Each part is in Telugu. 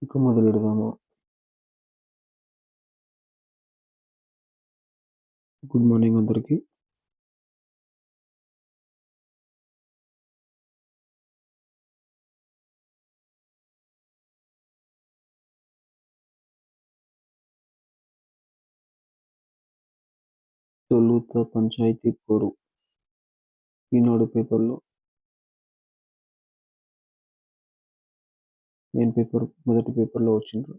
ఇక మొదలెడదామా? గుడ్ మార్నింగ్ అందరికి. తొలుత పంచాయతీ పోరు ఈనాడు పేపర్లో మెయిన్ పేపర్ మొదటి పేపర్లో వచ్చిండ్రు.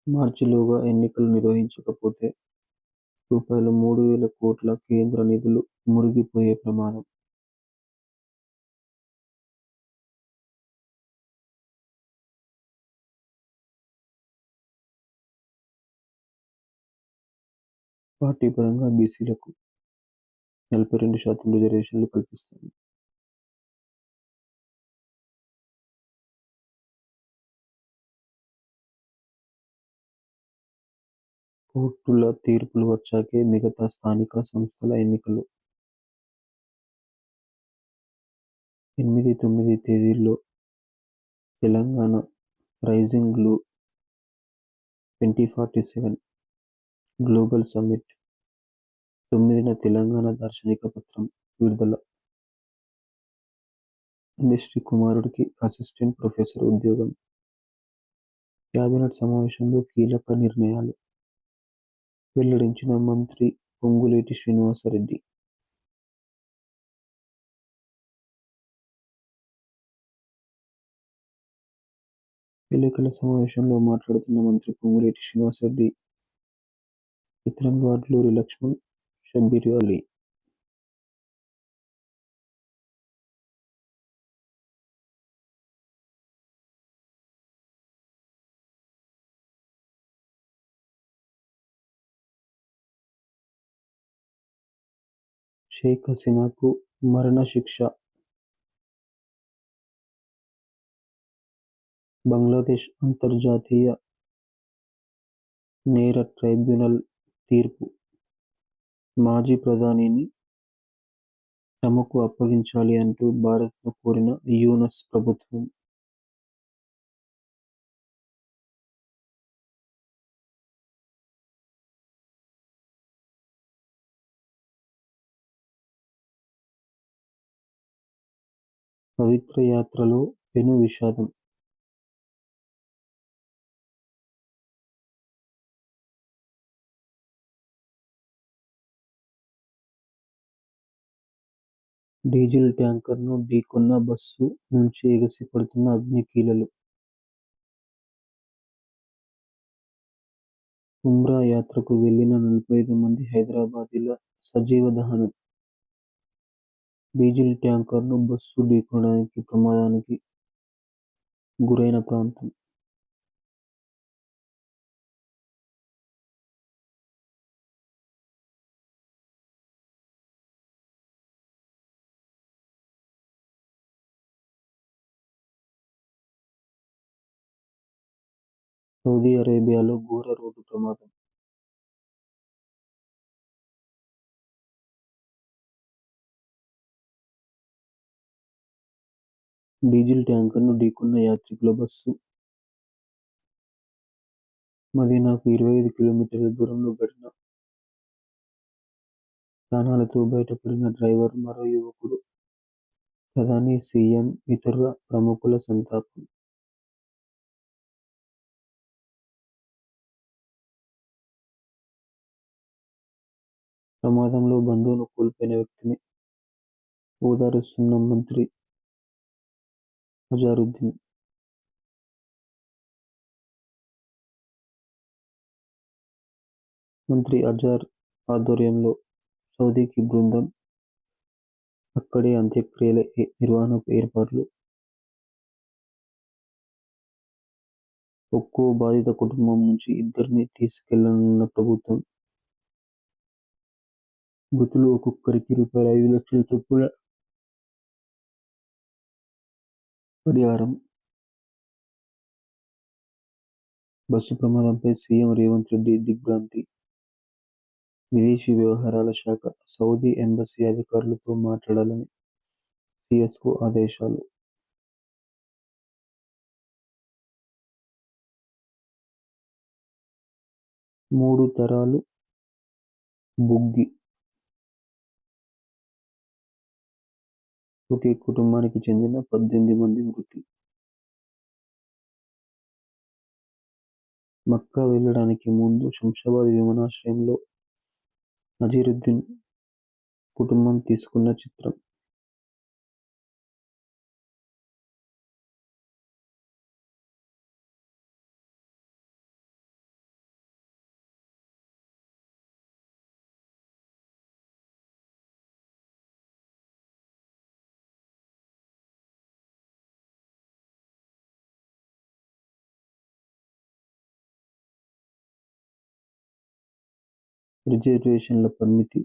మార్చిలోగా ఎన్నికలు నిర్వహించకపోతే రూ. 3,000 కోట్ల కేంద్ర నిధులు మురిగిపోయే ప్రమాదం. పార్టీ పరంగా బీసీలకు 42% రిజర్వేషన్లు కల్పిస్తుంది. కోర్టుల తీర్పులు వచ్చాకే మిగతా స్థానిక సంస్థల ఎన్నికలు. 8-9 తేదీల్లో తెలంగాణ రైజింగ్ 2047 గ్లోబల్ సమ్మిట్. 9న తెలంగాణ దార్శనిక పత్రం విడుదల. ఇండస్ట్రీ కుమారుడికి అసిస్టెంట్ ప్రొఫెసర్ ఉద్యోగం. కేబినెట్ సమావేశంలో కీలక నిర్ణయాలు వెల్లడించిన మంత్రి పొంగులేటి శ్రీనివాసరెడ్డి. విలేకరుల సమావేశంలో మాట్లాడుతున్న మంత్రి పొంగులేటి శ్రీనివాసరెడ్డి చిత్రంలో అడ్లూరి లక్ష్మణ్, షబ్బీర్ అలీ. షేక్ హసీనాకు మరణశిక్ష. బంగ్లాదేశ్ అంతర్జాతీయ నేర ట్రైబ్యునల్ తీర్పు. మాజీ ప్రధానిని తమకు అప్పగించాలి అంటూ భారత్ను కోరిన యూనస్ ప్రభుత్వం. పవిత్ర యాత్రలో పెను విషాదం. డీజిల్ ట్యాంకర్ను ఢీకొన్న బస్సు నుంచి ఎగసిపడుతున్న అగ్నికీలలు. ఉమ్రా యాత్రకు వెళ్లిన 45 మంది హైదరాబాదీల సజీవ దహనం. డీజిల్ ట్యాంకర్ను బస్సు ఢీకొనడానికి ప్రమాదానికి గురైన ప్రాంతం. సౌదీ అరేబియాలో ఘోర రోడ్డు ప్రమాదం. డీజిల్ ట్యాంకర్ను ఢీకొన్న యాత్రికుల బస్సు. మదీనాకు 25 కిలోమీటర్ల దూరంలో ఘటన. ప్రాణాలతో బయటపడిన డ్రైవర్, మరో యువకుడు. ప్రధాని, సీఎం, ఇతర ప్రముఖుల సంతాపం. ప్రమాదంలో బంధువును కోల్పోయిన వ్యక్తిని ఓదారుస్తున్న మంత్రి అజారుద్దీన్. మంత్రి అజార్ ఆధ్వర్యంలో సౌదీకి బృందం. అక్కడే అంత్యక్రియల నిర్వహణకు ఏర్పాట్లు. ఒక్కో బాధిత కుటుంబం నుంచి 2 తీసుకెళ్లనున్న ప్రభుత్వం. మృతులు ఒక్కొక్కరికి రూ. 5 లక్షల చొప్పున పరిహారం. బస్సు ప్రమాదంపై సీఎం రేవంత్ రెడ్డి దిగ్భ్రాంతి. విదేశీ వ్యవహారాల శాఖ సౌదీ ఎంబసీ అధికారులతో మాట్లాడాలని సిఎస్ఓ ఆదేశాలు. మూడు తరాలు బుగ్గి. ఒకే కుటుంబానికి చెందిన 18 మంది మృతి. మక్కా వెళ్లడానికి ముందు శంషాబాద్ విమానాశ్రయంలో నజీరుద్దీన్ కుటుంబం తీసుకున్న చిత్రం. రిజర్వేషన్ల పరిమితి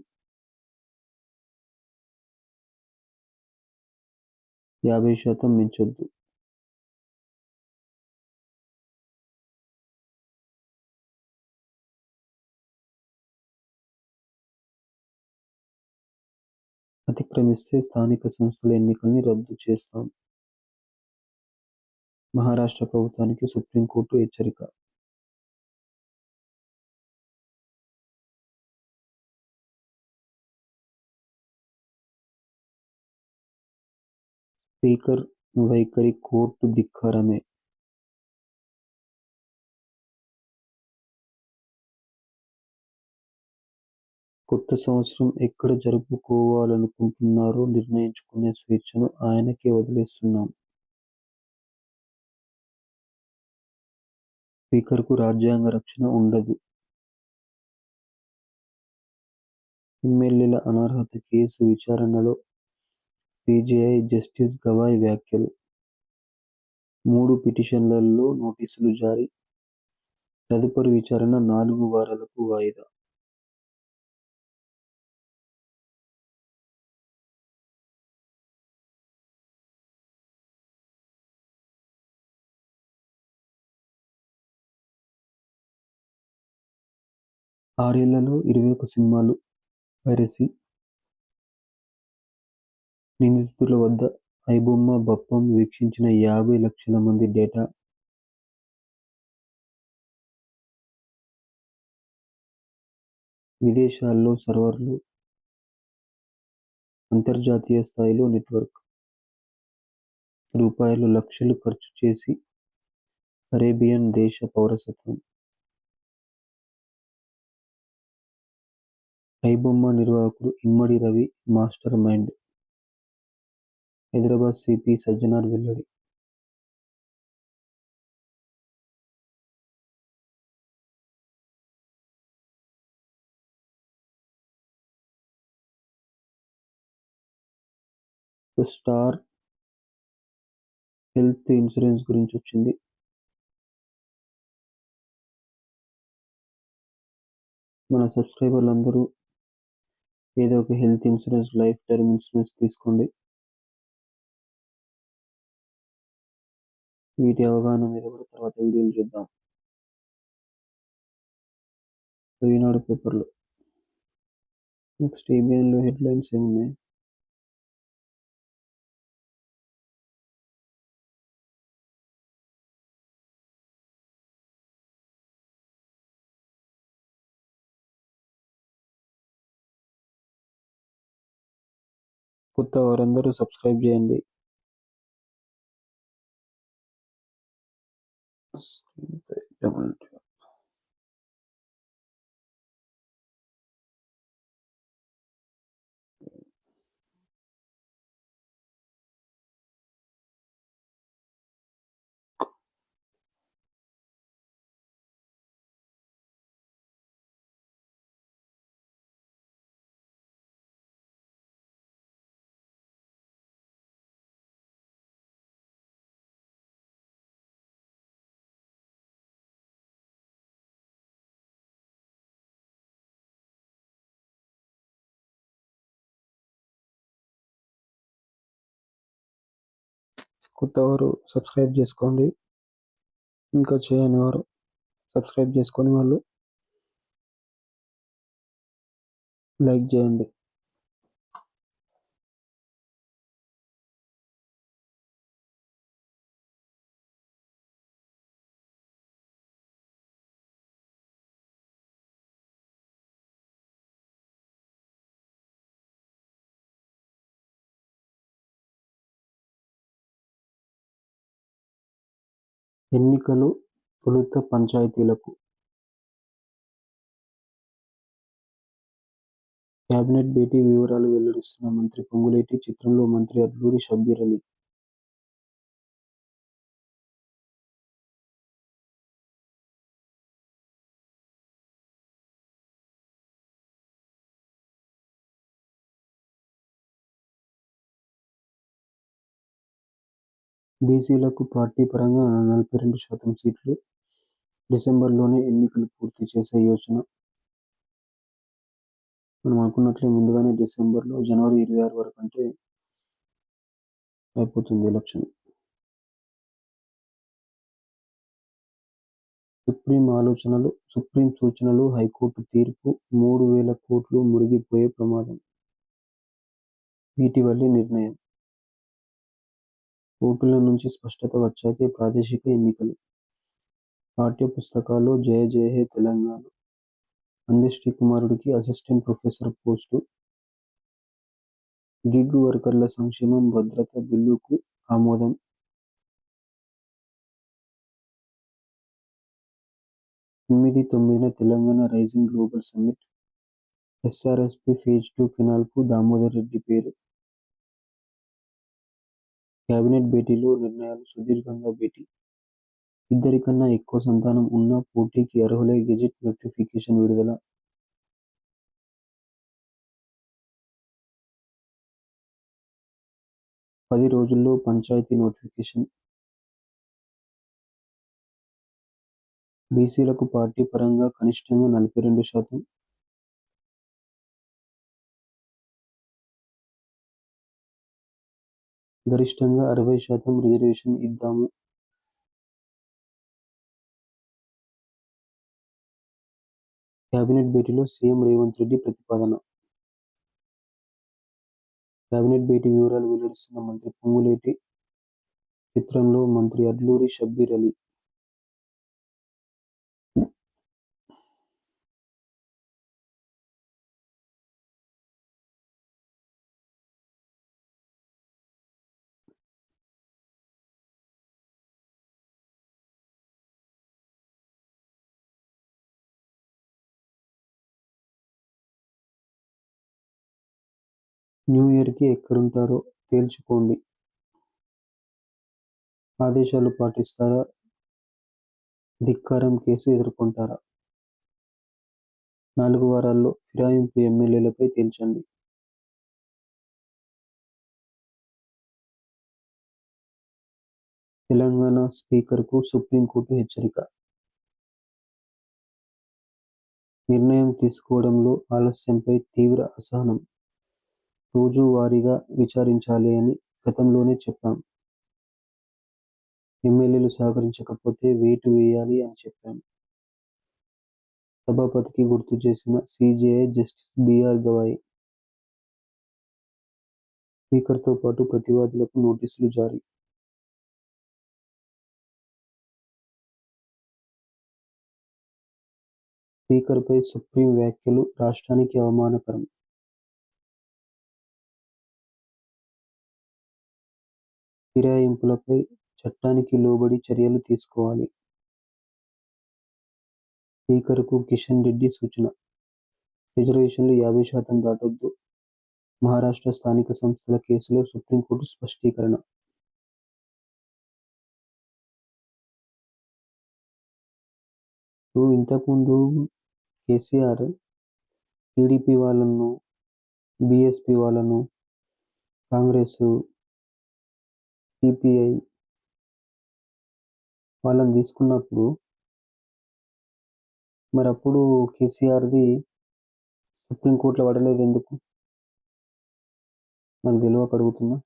50% మించొద్దు. అతిక్రమిస్తే స్థానిక సంస్థల ఎన్నికల్ని రద్దు చేస్తాం. మహారాష్ట్ర ప్రభుత్వానికి సుప్రీంకోర్టు హెచ్చరిక. స్పీకర్ వైఖరి కోర్టు ధిక్కారమే. కొత్త సంవత్సరం ఎక్కడ జరుపుకోవాలనుకుంటున్నారో నిర్ణయించుకునే స్వేచ్ఛను ఆయనకే వదిలేస్తున్నాం. స్పీకర్కు రాజ్యాంగ రక్షణ ఉండదు. ఎమ్మెల్యేల అనర్హత కేసు విచారణలో సీజేఐ జస్టిస్ గవాయ్ వ్యాఖ్యలు. 3 పిటిషన్లలో నోటీసులు జారీ. తదుపరి విచారణ 4 వారాలకు వాయిదా. ఆరేళ్లలో 21 సినిమాలు పైరసీ. నిందితుల వద్ద ఐబొమ్మ, బప్పం వీక్షించిన 50 లక్షల మంది డేటా. విదేశాల్లో సర్వర్లు, అంతర్జాతీయ స్థాయిలో నెట్వర్క్. రూపాయలు లక్షలు ఖర్చు చేసి కరేబియన్ దేశ పౌరసత్వం. ఐబొమ్మ నిర్వాహకుడు Immadi Ravi master mind. Hyderabad CP Sajjanar వెల్లడి. స్టార్ హెల్త్ ఇన్సూరెన్స్ గురించి వచ్చింది. మన సబ్స్క్రైబర్లు అందరూ ఏదో ఒక health insurance, life term insurance తీసుకోండి. వీటి అవగాహన మీద కూడా తర్వాత వీడియోలు చేద్దాం. ఈనాడు పేపర్లో నెక్స్ట్ ఏబిఎన్లో హెడ్లైన్స్ ఏమున్నాయి? కొత్త వారందరూ సబ్స్క్రైబ్ చేయండి. కొత్త వారు సబ్స్క్రైబ్ చేసుకోండి. ఇంకా చేయని వారు సబ్స్క్రైబ్ చేసుకొని వాళ్ళు లైక్ చేయండి. ఎన్నికలు తొలుత పంచాయతీలకు. కేబినెట్ భేటీ వివరాలు వెల్లడిస్తున్న మంత్రి పొంగులేటి. చిత్రంలో మంత్రి అడ్లూరి షబ్బీర్ అలీ. బీసీలకు పార్టీ పరంగా 42% సీట్లు. డిసెంబర్లోనే ఎన్నికలు పూర్తి చేసే యోచన. మనం అనుకున్నట్లే ముందుగానే డిసెంబర్లో జనవరి 26 వరకు అంటే అయిపోతుంది ఎలక్షన్. సుప్రీం సూచనలు, హైకోర్టు తీర్పు. 3,000 కోట్లు మురిగిపోయే ప్రమాదం. వీటి నిర్ణయం. కోర్టుల నుంచి స్పష్టత వచ్చాకే ప్రాదేశిక ఎన్నికలు. పాఠ్య పుస్తకాల్లో జయ జయ హే తెలంగాణ. అందెశ్రీ కుమారుడికి అసిస్టెంట్ ప్రొఫెసర్ పోస్టు. గిగ్ వర్కర్ల సంక్షేమం, భద్రత బిల్లుకు ఆమోదం. తొమ్మిదిన Telangana rising global summit. SRSP phase 2 కెనాల్కు దామోదర్ రెడ్డి పేరు. కేబినెట్ భేటీలో నిర్ణయాలు. సుదీర్ఘంగా భేటీ. ఇద్దరికన్నా ఎక్కువ సంతానం ఉన్నా పోటీకి అర్హులై గెజిట్ నోటిఫికేషన్ విడుదల. పది రోజుల్లో పంచాయతీ నోటిఫికేషన్. బీసీలకు పార్టీ పరంగా కనిష్టంగా 42%. గరిష్టంగా 60% రిజర్వేషన్ ఇద్దాము. కేబినెట్ భేటీలో సీఎం రేవంత్ రెడ్డి ప్రతిపాదన. కేబినెట్ భేటీ వివరాలు వెల్లడిస్తున్న మంత్రి పొంగులేటి. చిత్రంలో మంత్రి అడ్లూరి షబ్బీర్ అలీ. న్యూ ఇయర్కి ఎక్కడుంటారో తేల్చుకోండి. ఆదేశాలు పాటిస్తారా? ధిక్కారం కేసు ఎదుర్కొంటారా? 4 వారాల్లో ఫిరాయింపు ఎమ్మెల్యేలపై తేల్చండి. తెలంగాణ స్పీకర్కు సుప్రీంకోర్టు హెచ్చరిక. నిర్ణయం తీసుకోవడంలో ఆలస్యంపై తీవ్ర అసహనం. రోజువారీగా విచారించాలి అని గతంలోనే చెప్పాం. ఎమ్మెల్యేలు సహకరించకపోతే వేటు వేయాలి అని చెప్పాం. సభాపతికి గుర్తు చేసిన సీజేఐ జస్టిస్ బీఆర్ గవాయ్. స్పీకర్తో పాటు ప్రతివాదులకు నోటీసులు జారీ. స్పీకర్పై సుప్రీం వ్యాఖ్యలు రాష్ట్రానికి అవమానకరం. ఫిరాయింపులపై చట్టానికి లోబడి చర్యలు తీసుకోవాలి. స్పీకర్కు కిషన్ రెడ్డి సూచన. రిజర్వేషన్లు 50% దాటొద్దు. మహారాష్ట్ర స్థానిక సంస్థల కేసులో సుప్రీంకోర్టు స్పష్టీకరణ. ఇంతకుముందు కేసీఆర్ టీడీపీ వాళ్ళను, బీఎస్పీ వాళ్ళను, కాంగ్రెస్, సిపిఐ వాళ్ళని తీసుకున్నప్పుడు మరి అప్పుడు కేసీఆర్ది సుప్రీంకోర్టులో పడలేదు ఎందుకు? నాకు తెలియక అడుగుతున్నా.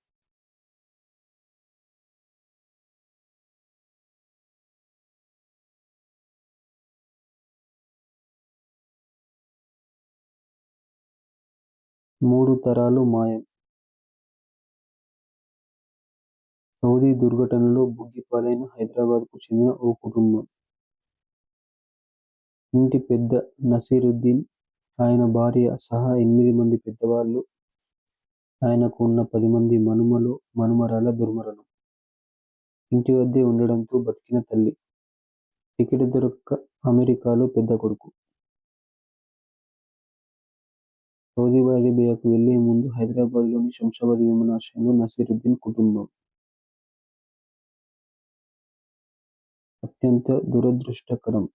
మూడు తరాలు మాయం. సౌదీ దుర్ఘటనలో బుగ్గిపాలైన హైదరాబాద్కు చెందిన ఓ కుటుంబం. ఇంటి పెద్ద నసీరుద్దీన్, ఆయన భార్య సహా 8 మంది పెద్దవాళ్ళు, ఆయనకు ఉన్న 10 మంది మనుమలు, మనుమరాల దుర్మరణం. ఇంటి వద్దే ఉండడంతో బతికిన తల్లి. టికెట్ దొరక్క అమెరికాలో పెద్ద కొడుకు. సౌదీ అరేబియాకు వెళ్లే ముందు హైదరాబాద్లోని శంషాబాద్ విమానాశ్రయంలో నసీరుద్దీన్ కుటుంబం. అత్యంత దురదృష్టకరం.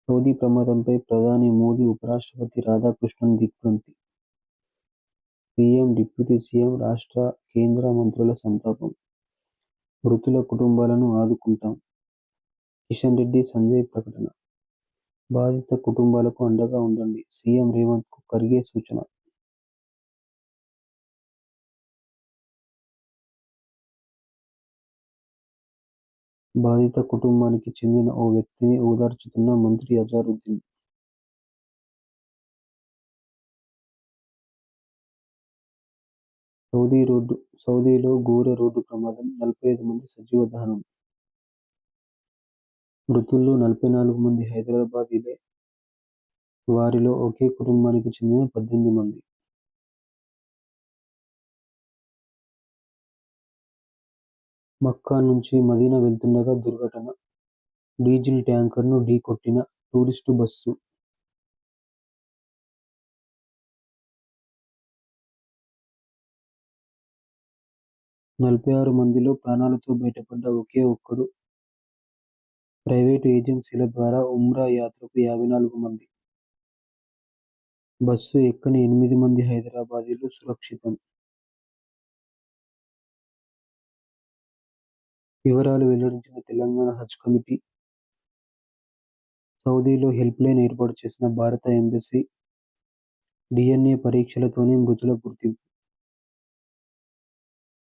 సౌదీ ప్రమాదంపై ప్రధాని మోదీ, ఉపరాష్ట్రపతి రాధాకృష్ణన్ దిగ్భ్రాంతి. సీఎం, డిప్యూటీ సీఎం, రాష్ట్ర, కేంద్ర మంత్రుల సంతాపం. మృతుల కుటుంబాలను ఆదుకుంటాం. కిషన్ రెడ్డి, సంజయ్ ప్రకటన. బాధిత కుటుంబాలకు అండగా ఉండండి. సీఎం రేవంత్కు ఖర్గే సూచన. బాధిత కుటుంబానికి చెందిన ఓ వ్యక్తిని ఓదార్చుతున్న మంత్రి అజారుద్దీన్. సౌదీలో ఘోర రోడ్డు ప్రమాదం, 45 మంది సజీవ దహనం. మృతుల్లో 44 మంది హైదరాబాదీలే. వారిలో ఒకే కుటుంబానికి చెందిన 18 మంది. మక్కా నుంచి మదీనా వెళ్తుండగా దుర్ఘటన. డీజిల్ ట్యాంకర్ను ఢీకొట్టిన టూరిస్టు బస్సు. నలభై మందిలో ప్రాణాలతో బయటపడ్డ ఒకే ఒక్కడు. ప్రైవేటు ఏజెన్సీల ద్వారా ఉమ్రా యాత్రకు 54 మంది. బస్సు ఎక్కని 8 మంది హైదరాబాదీలు సురక్షితం. వివరాలు వెల్లడించిన తెలంగాణ హజ్ కమిటీ. సౌదీలో హెల్ప్ లైన్ ఏర్పాటు చేసిన భారత ఎంబసీ. డిఎన్ఏ పరీక్షలతోనే మృతుల గుర్తింపు.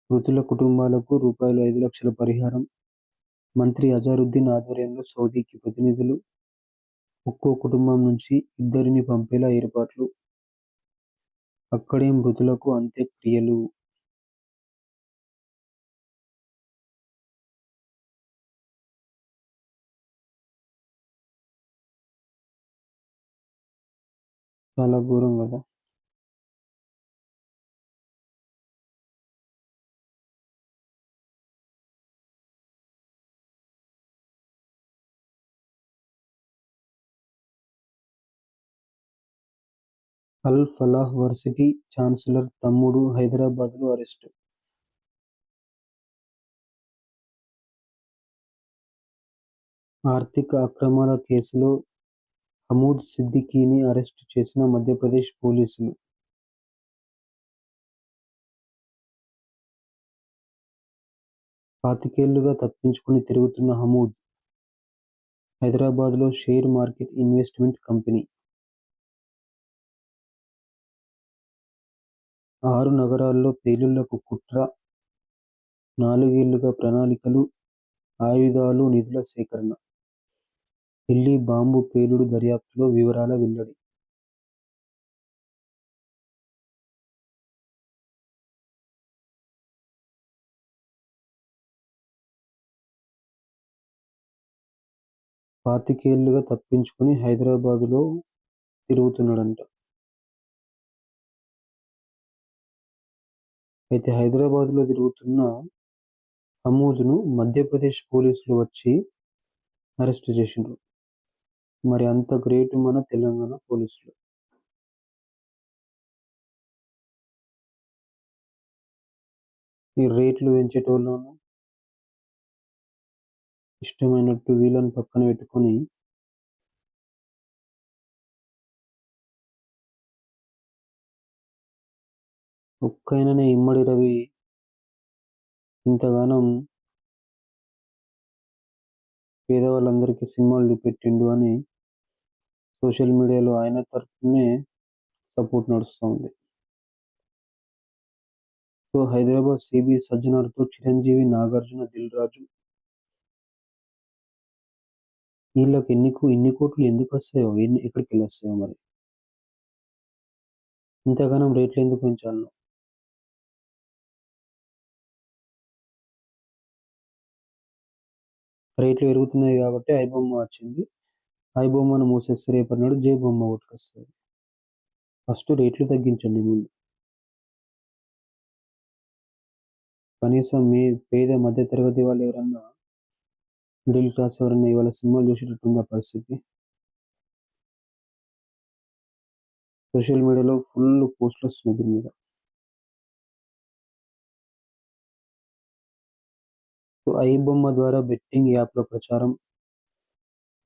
మృతుల కుటుంబాలకు రూ. 5 లక్షల పరిహారం. మంత్రి అజారుద్దీన్ ఆధ్వర్యంలో సౌదీకి ప్రతినిధులు. ఒక్కో కుటుంబం నుంచి 2 పంపేలా ఏర్పాట్లు. అక్కడే మృతులకు అంత్యక్రియలు. చాలా ఘోరం కదా. అల్ ఫలాహ్ వర్సిటీ ఛాన్సలర్ తమ్ముడు హైదరాబాద్లో అరెస్టు. ఆర్థిక అక్రమాల కేసులో హమూద్ సిద్దికీని అరెస్టు చేసిన మధ్యప్రదేశ్ పోలీసులు. పాతికేళ్లుగా తప్పించుకుని తిరుగుతున్న హమూద్. హైదరాబాద్లో షేర్ మార్కెట్ ఇన్వెస్ట్మెంట్ కంపెనీ. 6 నగరాల్లో పేలుళ్లకు కుట్ర. 4 ఏళ్లుగా ప్రణాళికలు, ఆయుధాలు, నిధుల సేకరణ. ఢిల్లీ బాంబు పేలుడు దర్యాప్తులో వివరాల వెల్లడి. పాతికేళ్లుగా తప్పించుకుని హైదరాబాదులో తిరుగుతున్నాడంట. అయితే హైదరాబాద్లో తిరుగుతున్న హమూద్ను మధ్యప్రదేశ్ పోలీసులు వచ్చి అరెస్టు చేసిండ్రు. మరి అంత గ్రేట్ మన తెలంగాణ పోలీసులు. ఈ రేట్లు పెంచేటోళ్ళను ఇష్టమైనట్టు వీళ్ళని పక్కన పెట్టుకొని ఒక్కైననే ఇమ్మడి రవి ఇంతగానం పేదవాళ్ళందరికీ సినిమాలు చూపెట్టిండు అని సోషల్ మీడియాలో ఆయన తరఫునే సపోర్ట్ నడుస్తూ ఉంది. So Hyderabad CB సజ్జనార్తో Chiranjeevi, Nagarjuna, Dil Raju. వీళ్ళకి ఇన్ని కోట్లు ఎందుకు వస్తాయో, ఎక్కడికి వెళ్ళి వస్తాయో మరి. ఇంతగానం రేట్లు ఎందుకు పెంచాలను? రేట్లు పెరుగుతున్నాయి కాబట్టి ఐబొమ్మ వచ్చింది. ఐబొమ్మను మూసేస్తే రేపటి నాడు జై బొమ్మ కొట్టుకొస్తుంది. ఫస్ట్ రేట్లు తగ్గించండి ముందు. కనీసం మీ పేద మధ్య తరగతి వాళ్ళు ఎవరన్నా, మిడిల్ క్లాస్ ఎవరన్నా ఇవాళ సినిమాలు చూసేటట్టుందా పరిస్థితి? సోషల్ మీడియాలో ఫుల్ పోస్టులొస్తున్నాయి దీని మీద. సో, ఐబొమ్మ ద్వారా బెట్టింగ్ యాప్‌ల ప్రచారం,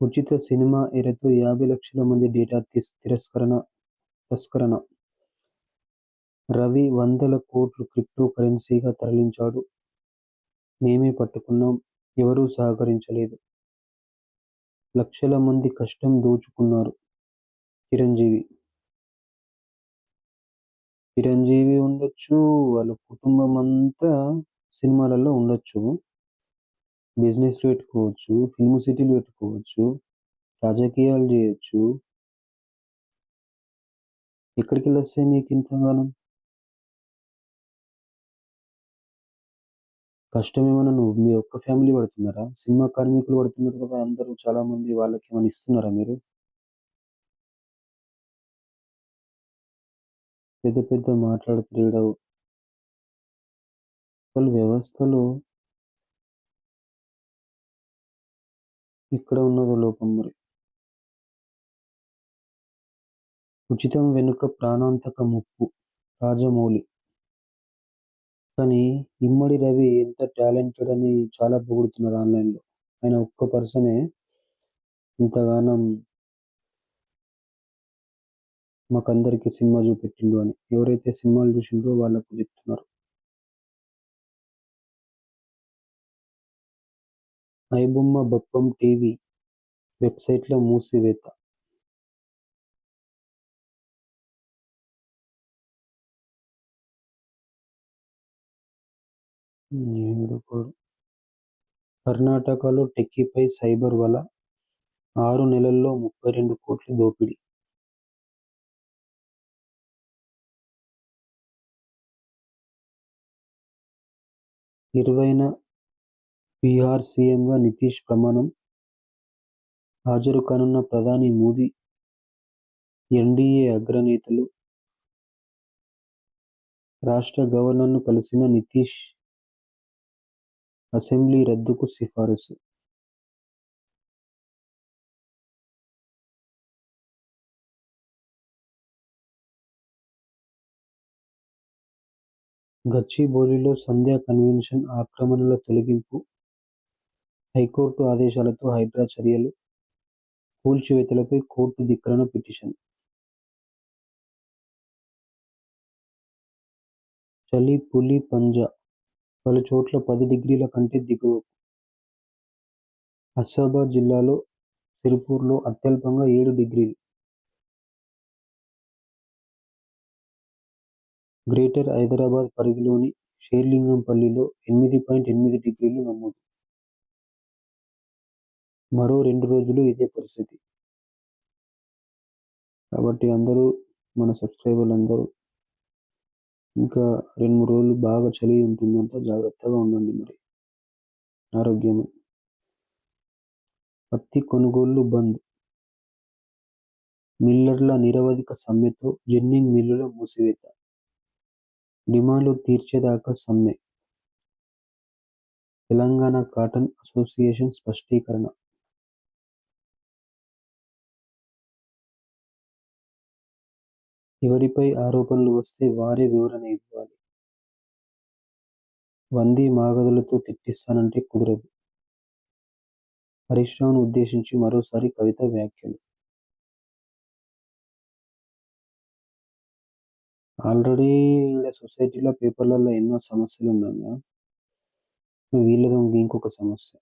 ఉచిత సినిమా ఎరతో 50,00,000 మంది డేటా తస్కరణ, రవి వందల కోట్లు క్రిప్టో కరెన్సీగా తరలించాడు, మేమే పట్టుకున్నాం, ఎవరూ సహకరించలేదు, లక్షల మంది కష్టం దోచుకున్నారు. చిరంజీవి. చిరంజీవి ఉండొచ్చు, వాళ్ళ కుటుంబం అంతా సినిమాలలో ఉండొచ్చు. బిజినెస్‌లు పెట్టుకోవచ్చు, ఫిల్మ్ సిటీలు పెట్టుకోవచ్చు, రాజకీయాలు జేయొచ్చు. ఎక్కడికెళ్ళొస్తాయి మీకింతగానం? కష్టమేమన్నా మీ ఒక్క ఫ్యామిలీ పడుతున్నారా? సినిమా కార్మికులు పడుతున్నారు కదా! అందరూ చాలా మంది వాళ్ళకేమన్నా ఇస్తున్నారా మీరు? పెద్ద పెద్ద మాట్లాడుతారు ఈడ. అసలు వ్యవస్థలో ఎక్కడ ఉన్నదో లోపం మరి. ఉచితం వెనుక ప్రాణాంతక ముప్పు. రాజమౌళి. కానీ ఇమ్మడి రవి ఎంత టాలెంటెడ్ అని చాలా పొగుడుతున్నారు ఆన్‌లైన్‌లో. ఆయన ఒక్క పర్సనే ఇంతగానం మాకందరికి సినిమా చూపెట్టిండు అని. ఎవరైతే సినిమాలు చూసిండ్రో వాళ్ళకు చెప్తున్నారు. ఐబొమ్మ బప్పం టీవీ వెబ్‌సైట్‌ల మూసివేత. ఈడొకడు. కర్ణాటకలో టెక్కీపై సైబర్ వల, 6 నెలల్లో 32,00,00,000 దోపిడీ. ఇరవైన బీహార్ సీఎంగా నితీష్ ప్రమాణం, హాజరు కానున్న ప్రధాని మోదీ, ఎన్డీఏ అగ్రనేతలు, రాష్ట్ర గవర్నర్ను కలిసిన నితీష్, అసెంబ్లీ రద్దుకు సిఫారసు. గచ్చిబౌలిలో సంధ్యా కన్వెన్షన్ ఆక్రమణల తొలగింపు, హైకోర్టు ఆదేశాలతో హైడ్రా చర్యలు, కూల్చివేతలపై కోర్టు ధిక్కరణ పిటిషన్. చలి పులి పంజా, పలుచోట్ల 10 డిగ్రీల కంటే దిగువకు. ఆసిఫాబాద్ జిల్లాలో సిర్పూర్లో అత్యల్పంగా 7 డిగ్రీలు. గ్రేటర్ హైదరాబాద్ పరిధిలోని షేర్లింగంపల్లిలో 8.8 డిగ్రీలు నమోదు. మరో 2 రోజులు ఇదే పరిస్థితి. కాబట్టి అందరూ, మన సబ్స్క్రైబర్లందరూ ఇంకా 2, 3 రోజులు బాగా చలి ఉంటుందంట. జాగ్రత్తగా ఉండండి మరి. ఆరోగ్యమే. పత్తి కొనుగోళ్లు బంద్. మిల్లర్ల నిరవధిక సమ్మెతో జిన్నింగ్ మిల్లుల మూసివేత. డిమాండ్లు తీర్చేదాకా సమ్మె. తెలంగాణ కాటన్ అసోసియేషన్ స్పష్టీకరణ. ఎవరిపై ఆరోపణలు వస్తే వారే వివరణ ఇవ్వాలి. వంది మాగదులతో తిట్టిస్తానంటే కుదరదు. హరీష్ రావును ఉద్దేశించి మరోసారి కవిత వ్యాఖ్యలు. ఆల్రెడీ ఈడ సొసైటీలో పేపర్లలో ఎన్నో సమస్యలు ఉండగా వీళ్ళది ఇంకొక సమస్య.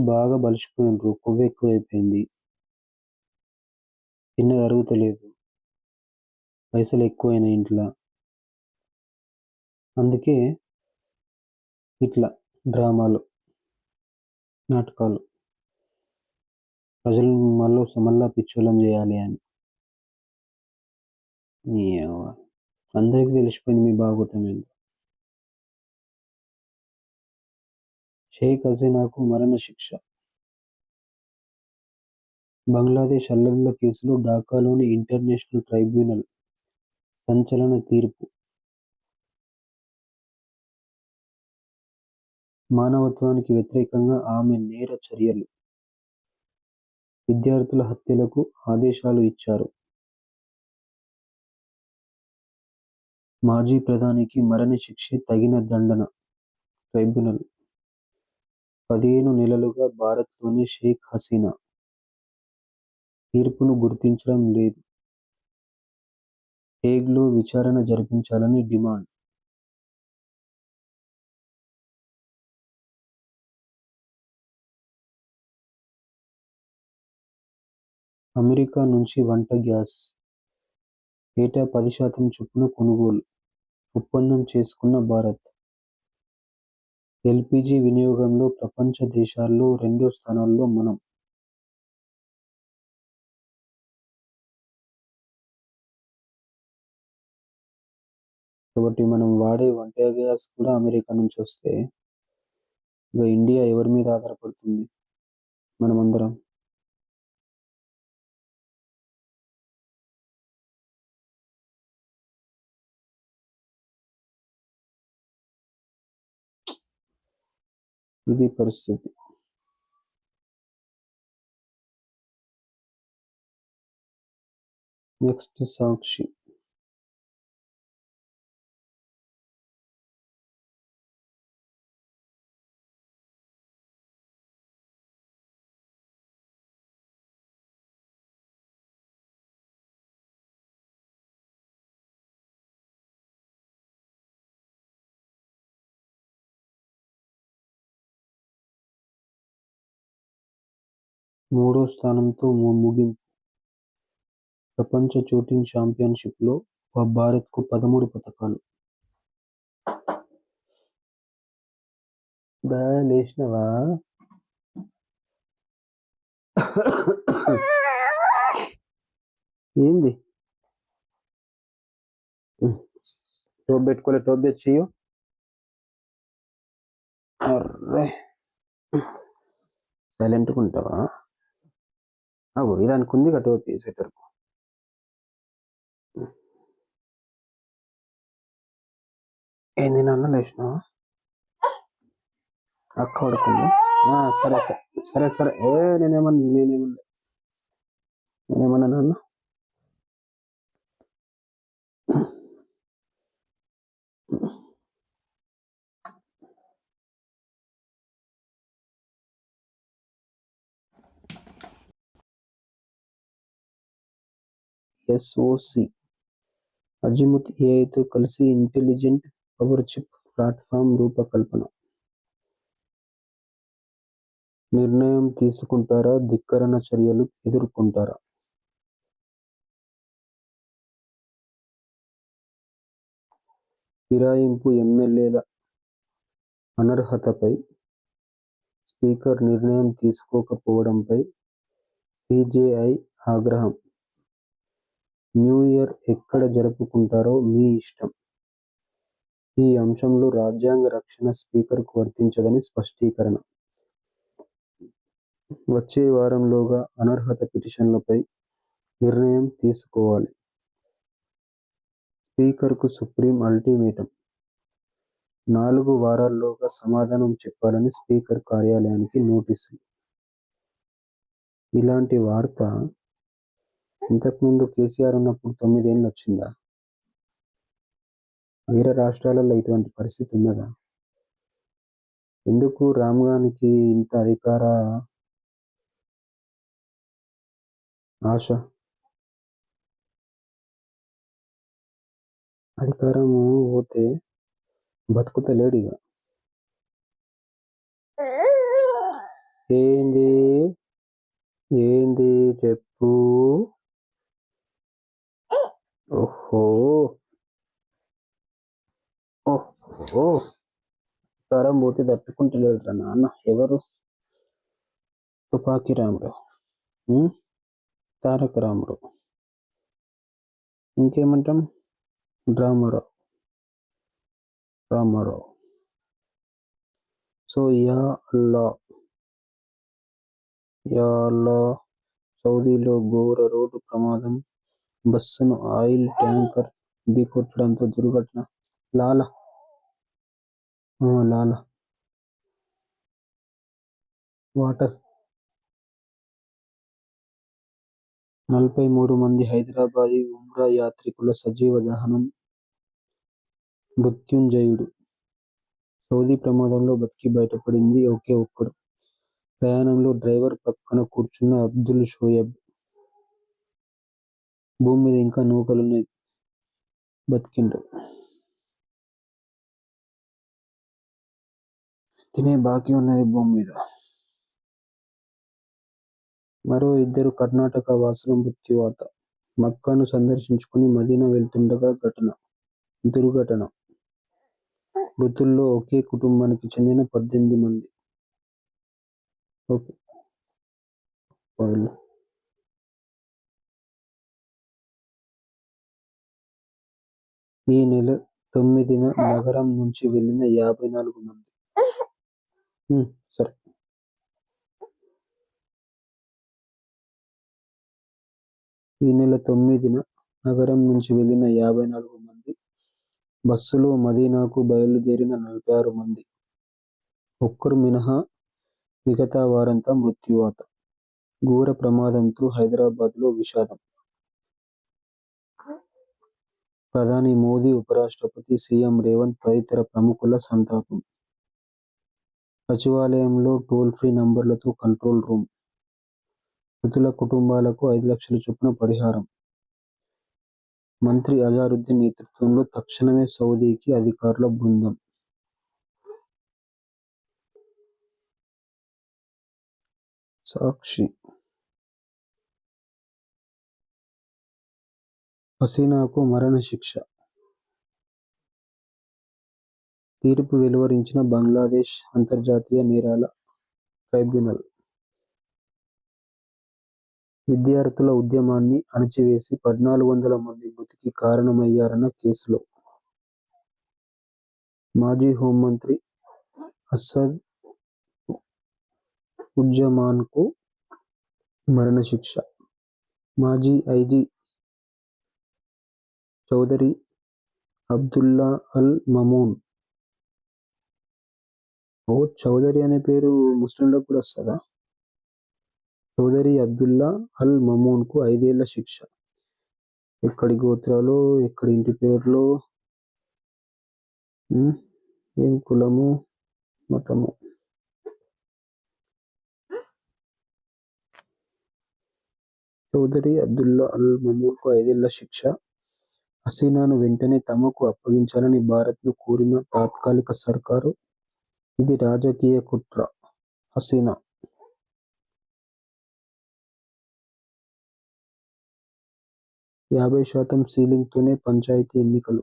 బాగా బలిసిపోయిండ్రు. కొవ్వు ఎక్కువైపోయింది. తిన్నది అరుగుతలేదు. పైసలు ఎక్కువైనాయి ఇంట్లో. అందుకే ఇట్లా డ్రామాలు, నాటకాలు. ప్రజలను మళ్ళా పిచ్చోళ్ళని చేయాలి అని. అందరికీ తెలిసిపోయింది మీ భాగోతం ఏందో. షేక్ హసీనాకు మరణశిక్ష. బంగ్లాదేశ్ అల్లర్ల కేసులో ఢాకాలోని ఇంటర్నేషనల్ ట్రైబ్యునల్ సంచలన తీర్పు. మానవత్వానికి వ్యతిరేకంగా ఆమె నేర చర్యలు. విద్యార్థుల హత్యలకు ఆదేశాలు ఇచ్చారు. మాజీ ప్రధానికి మరణశిక్షే తగిన దండన. ట్రైబ్యునల్. 15 నెలలుగా భారత్లోనే షేక్ హసీనా. తీర్పును గుర్తించడం లేదు. హేగ్లో విచారణ జరిపించాలని డిమాండ్. అమెరికా నుంచి వంట గ్యాస్ ఏటా 10% చొప్పున కొనుగోలు. ఒప్పందం చేసుకున్న భారత్. ఎల్పీజీ వినియోగంలో ప్రపంచ దేశాల్లో 2వ స్థానంలో మనం. కాబట్టి మనం వాడే వంట గ్యాస్ కూడా అమెరికా నుంచి వస్తే ఇక ఇండియా ఎవరి మీద ఆధారపడుతుంది? మనమందరం. ఇది పరిస్థితి. నెక్స్ట్ సాక్షి. మూడో స్థానంతో ముగింపు. ప్రపంచ షూటింగ్ ఛాంపియన్షిప్లో భారత్కు 13 పతకాలు. లేచినవా? ఏంది? టోప్ పెట్టుకోలే, టోప్ తెచ్చియో. అర్రే సైలెంట్గా ఉంటావా? అగో ఇదానికి ఉంది కదా టోప్ స్వెటర్కు. ఏంది నాన్న లేచినావా? అక్క పడుకుంది. సరే సరే సరే సరే. నేనేమన్నా నాన్న? ఎస్ఓసి అజిముత్ ఏఐతో కలిసి ఇంటెలిజెంట్ పవర్ చిప్ ప్లాట్ఫామ్ రూపకల్పన. నిర్ణయం తీసుకుంటారా? ధిక్కరణ చర్యలు ఎదుర్కొంటారా? ఫిరాయింపు ఎమ్మెల్యేల అనర్హతపై స్పీకర్ నిర్ణయం తీసుకోకపోవడంపై సీజేఐ ఆగ్రహం. న్యూ ఇయర్ ఎక్కడ జరుపుకుంటారో మీ ఇష్టం. ఈ అంశంలో రాజ్యాంగ రక్షణ స్పీకర్కు వర్తించదని స్పష్టీకరణ. వచ్చే వారంలోగా అనర్హత పిటిషన్లపై నిర్ణయం తీసుకోవాలి. స్పీకర్కు సుప్రీం అల్టిమేటం. 4 వారాల్లోగా సమాధానం చెప్పాలని స్పీకర్ కార్యాలయానికి నోటీసులు. ఇలాంటి వార్త ఇంతకుముందు కేసీఆర్ ఉన్నప్పుడు 9 ఏళ్ళు వచ్చిందా? వేరే రాష్ట్రాలలో ఇటువంటి పరిస్థితి ఉన్నదా? ఎందుకు రామ్గానికి ఇంత అధికార ఆశ? అధికారము పోతే బతుకుతలేడిగా. ఏంది ఏంది చెప్పు. ఓహో ఓహో అధికారం పోతే తట్టుకుంటలేడురా నాన్న. ఎవరు? తుపాకీ రాముడు, తారక రాముడు, ఇంకేమంటాం? రామారావు. సో యా అల్లా సౌదీలో ఘోర రోడ్డు ప్రమాదం. బస్సును ఆయిల్ ట్యాంకర్ ఢీకొట్టడంతో దుర్ఘటన. లాల లాల వాటర్ 43 మంది హైదరాబాదీ ఉమ్రా యాత్రికుల సజీవ దహనం. మృత్యుంజయుడు సౌదీ ప్రమాదంలో బతికి బయటపడింది ఒకే ఒక్కడు. ప్రయాణంలో డ్రైవర్ పక్కన కూర్చున్న అబ్దుల్ షోయబ్. భూమి మీద ఇంకా నౌకలున్నాయి, బతికిండ్రు. తినే బాకీ ఉన్నది భూమి మీద. మరో 2 కర్ణాటక వాసుల మృత్యువాత. మక్కాను సందర్శించుకుని మదీనా వెళ్తుండగా దుర్ఘటన. మృతుల్లో ఒకే కుటుంబానికి చెందిన 18 మంది. ఈ నెల 9న నగరం నుంచి వెళ్లిన 54 మంది. ఈ నెల 9న నగరం నుంచి వెళ్లిన 54 మంది. బస్సులో మదీనాకు బయలుదేరిన 46 మంది. ఒక్కరు మినహా మిగతా వారంతా మృత్యువాత. ఘోర ప్రమాదంతో హైదరాబాద్లో విషాదం. ప్రధాని మోదీ, ఉపరాష్ట్రపతి, సీఎం రేవంత్ తదితర ప్రముఖుల సంతాపం. సచివాలయంలో టోల్ ఫ్రీ నంబర్లతో కంట్రోల్ రూమ్. మృతుల కుటుంబాలకు 5 లక్షల చొప్పున పరిహారం. మంత్రి అజారుద్దీన్ నేతృత్వంలో తక్షణమే సౌదీకి అధికారుల బృందం. సాక్షి హసీనాకు మరణశిక్ష. తీర్పు వెలువరించిన బంగ్లాదేశ్ అంతర్జాతీయ నేరాల ట్రైబ్యునల్. విద్యార్థుల ఉద్యమాన్ని అణచివేసి 1400 మంది మృతికి కారణమయ్యారన్న కేసులో మాజీ హోంమంత్రి అసద్ ఉజ్జమాన్కు మరణశిక్ష. మాజీ ఐజీ చౌదరి అబ్దుల్లా అల్ మమూన్. చౌదరి అనే పేరు ముస్లింలకు కూడా వస్తుందా? చౌదరి అబ్దుల్లా అల్ మమూన్కు 5 ఏళ్ల శిక్ష. ఎక్కడి గోత్రాలు, ఎక్కడి ఇంటి పేర్లు, ఏం కులము, మతము. చౌదరి అబ్దుల్లా అల్ మమూన్కు 5 ఏళ్ల శిక్ష. హసీనాను వెంటనే తమకు అప్పగించాలని భారత్ను కోరిన తాత్కాలిక సర్కారు. ఇది రాజకీయ కుట్ర. హసీనా 50% సీలింగ్తోనే పంచాయతీ ఎన్నికలు.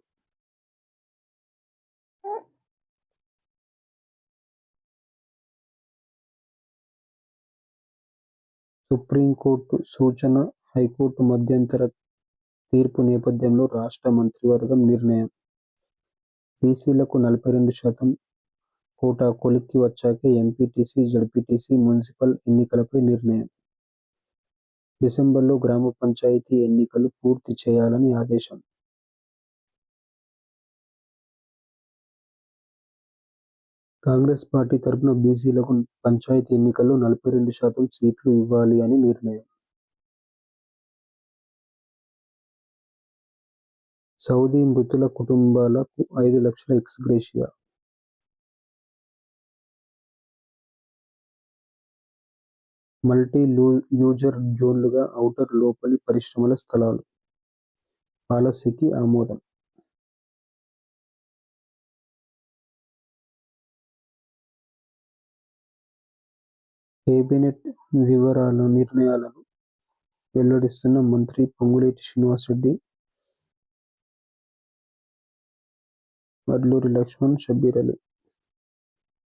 సుప్రీంకోర్టు సూచన, హైకోర్టు మధ్యంతర తీర్పు నేపథ్యంలో రాష్ట్ర మంత్రివర్గం నిర్ణయం. బీసీలకు 42% కోటా కొలిక్కి వచ్చాకే ఎంపీటీసీ, జడ్పీటీసీ, మున్సిపల్ ఎన్నికలపై నిర్ణయం. డిసెంబర్లో గ్రామ పంచాయతీ ఎన్నికలు పూర్తి చేయాలని ఆదేశం. కాంగ్రెస్ పార్టీ తరపున బీసీలకు పంచాయతీ ఎన్నికల్లో 42% సీట్లు ఇవ్వాలి అని నిర్ణయం. సౌదీ మృతుల కుటుంబాలకు 5 లక్షల ఎక్స్గ్రేషియా. మల్టీ యూజర్ జోన్లుగా ఔటర్, లోపలి పరిశ్రమల స్థలాలు. పాలసీకి ఆమోదం. కేబినెట్ నిర్ణయాలను వెల్లడిస్తున్న మంత్రి పొంగులేటి శ్రీనివాసరెడ్డి, వడ్లూరి లక్ష్మణ్, షబ్బీర్ అలీ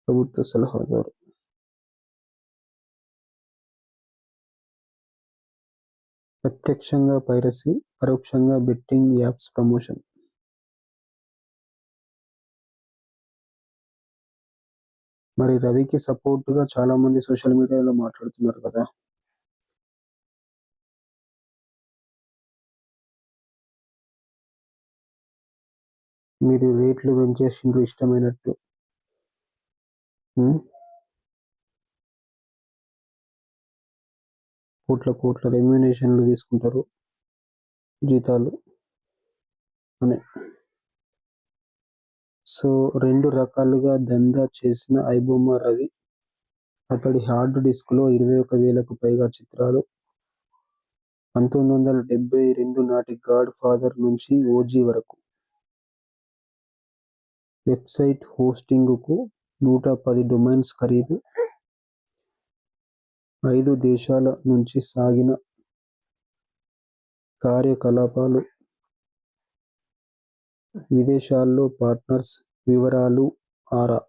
ప్రభుత్వ సలహాదారు. ప్రత్యక్షంగా పైరసీ, పరోక్షంగా బెట్టింగ్ యాప్స్ ప్రమోషన్. మరి రవికి సపోర్ట్గా చాలా మంది సోషల్ మీడియాలో మాట్లాడుతున్నారు కదా. మీరు రేట్లు పెంచేసిండ్రు ఇష్టమైనట్టు. కోట్ల రెమ్యునేషన్లు తీసుకుంటారు, జీతాలు అని. సో 2 రకాలుగా దందా చేసిన ఐబొమ్మ రవి. అతడి హార్డ్ డిస్క్లో 21,000కు పైగా చిత్రాలు. 1972 నాటి గాడ్ ఫాదర్ నుంచి ఓజీ వరకు. వెబ్సైట్ హోస్టింగుకు 110 డొమైన్స్ ఖరీదు. 5 దేశాల నుంచి సాగిన కార్యకలాపాలు. విదేశాల్లో పార్ట్నర్స్ వివరాలు ఆరా.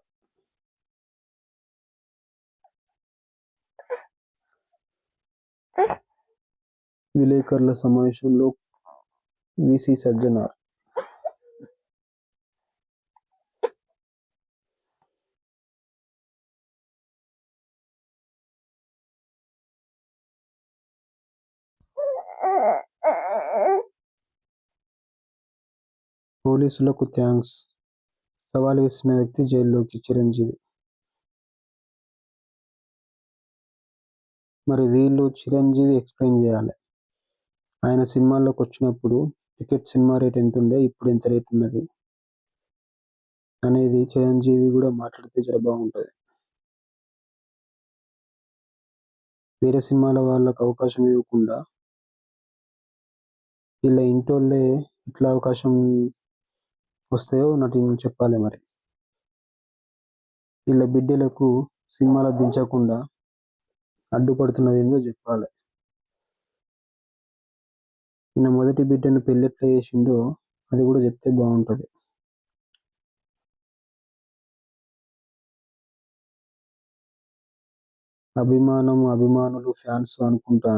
విలేకరుల సమావేశంలో వీసీ సజ్జనార్. పోలీసులకు థ్యాంక్స్. సవాల్ విసిన వ్యక్తి జైల్లోకి. చిరంజీవి. మరి వీళ్ళు చిరంజీవి ఎక్స్ప్లెయిన్ చేయాలి. ఆయన సినిమాల్లోకి వచ్చినప్పుడు సినిమా రేట్ ఎంత ఉండే, ఇప్పుడు ఎంత రేట్ ఉన్నది అనేది చిరంజీవి కూడా మాట్లాడితే చాలా బాగుంటుంది. వేరే సినిమాల వాళ్ళకు అవకాశం ఇవ్వకుండా వీళ్ళ ఇంటోళ్ళే ఎట్లా అవకాశం వస్తాయో చెప్పాలి. మరి వీళ్ళ బిడ్డలకు సినిమాలో దించకుండా అడ్డుపడుతున్నది ఏందో చెప్పాలి. ఈయన మొదటి బిడ్డను పెళ్ళెట్లా చేసిండో అది కూడా చెప్తే బాగుంటుంది. అభిమానులు ఫ్యాన్స్ అనుకుంటా,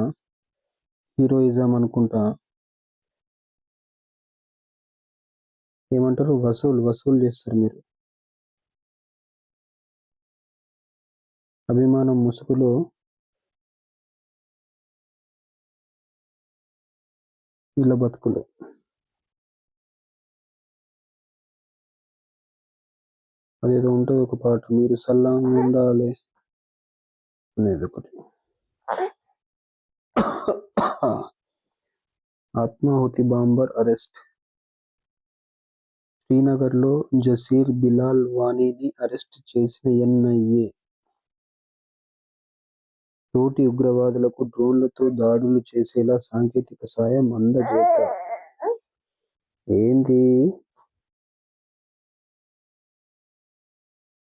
హీరోయిజం అనుకుంటా, ఏమంటారు, వసూలు చేస్తారు. మీరు అభిమానం ముసుగులో వీళ్ళ బతుకులు. అదేదో ఉంటుంది ఒక పాట, మీరు సల్లంగా ఉండాలి అనేది ఒకటి. ఆత్మాహుతి bomber arrest. శ్రీనగర్లో Jasir Bilal వానీని arrest చేసిన ఎన్ఐఏ. తోటి ఉగ్రవాదులకు డ్రోన్లతో దాడులు చేసేలా సాంకేతిక సాయం అందజేత. ఏంది?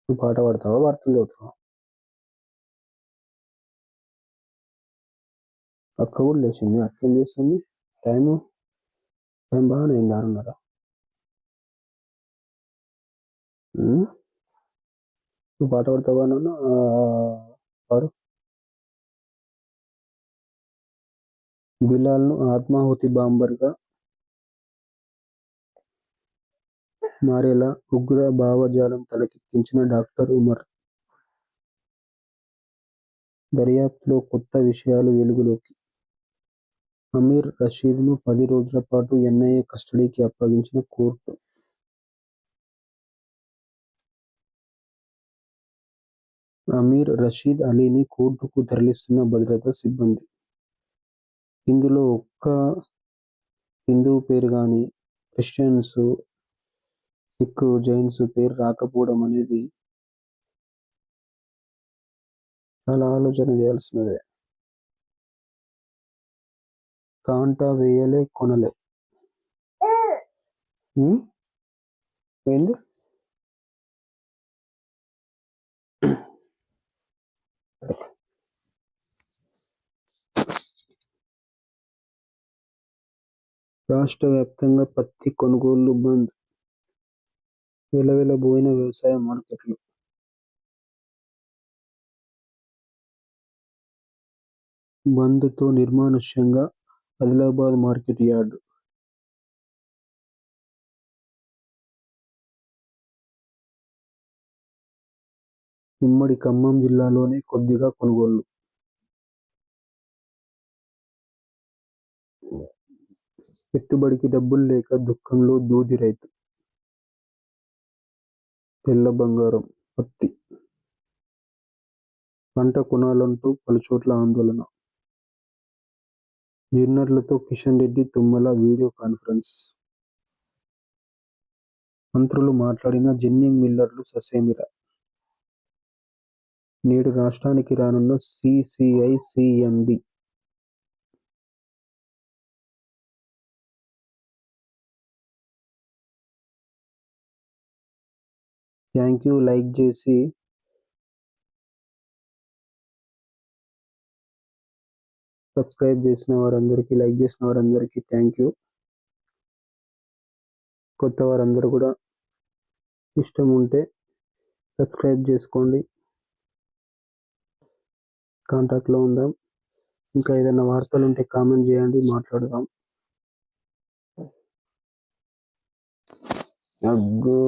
నువ్వు పాట పాడతావా, వార్తలు చదువుతావా? అక్క కూడా లేచింది. అక్క ఏం చేస్తుంది? టైం బాగానే అయింది, 6:30. నువ్వు పాట పాడతావా నాన్న? పాడు. బిలాల్ను ఆత్మాహుతి బాంబర్గా మారేలా ఉగ్ర భావజాలం తలకెక్కించిన డాక్టర్ ఉమర్. దర్యాప్తులో కొత్త విషయాలు వెలుగులోకి. అమీర్ రషీద్ను 10 రోజుల పాటు ఎన్ఐఏ కస్టడీకి అప్పగించిన కోర్టు. అమీర్ రషీద్ అలీని కోర్టుకు తరలిస్తున్న భద్రతా సిబ్బంది. ఇందులో ఒక్క హిందువు పేరు కానీ, క్రిస్టియన్స్, సిక్, జైన్స్ పేరు రాకపోవడం అనేది చాలా ఆలోచన చేయాల్సినదే. కాంటా వేయలే కొనలే. ఏంది? రాష్ట్ర వ్యాప్తంగా పత్తి కొనుగోళ్లు బంద్. వెలవెలబోయిన వ్యవసాయ మార్కెట్లు. బంద్తో నిర్మానుష్యంగా ఆదిలాబాద్ మార్కెట్ యార్డు. ఉమ్మడి ఖమ్మం జిల్లాలోనే కొద్దిగా కొనుగోళ్లు. పెట్టుబడికి డబ్బులు లేక దుఃఖంలో దూది రైతు. తెల్ల బంగారం, పత్తి పంట కొనాలంటూ పలుచోట్ల ఆందోళన. జిన్నర్లతో కిషన్ రెడ్డి, తుమ్మల వీడియో కాన్ఫరెన్స్. మంత్రులు మాట్లాడిన జిన్నింగ్ మిల్లర్లు ససేమిరా. నేడు రాష్ట్రానికి రానున్న CCI CMD. Thank you. Like చేసి సబ్స్క్రైబ్ చేసిన వారందరికీ, లైక్ చేసిన వారందరికీ థ్యాంక్ యూ. కొత్త వారందరూ కూడా ఇష్టం ఉంటే సబ్స్క్రైబ్ చేసుకోండి. కాంటాక్ట్లో ఉందాం. ఇంకా ఏదైనా వార్తలు ఉంటే కామెంట్ చేయండి, మాట్లాడదాం. అగ్గో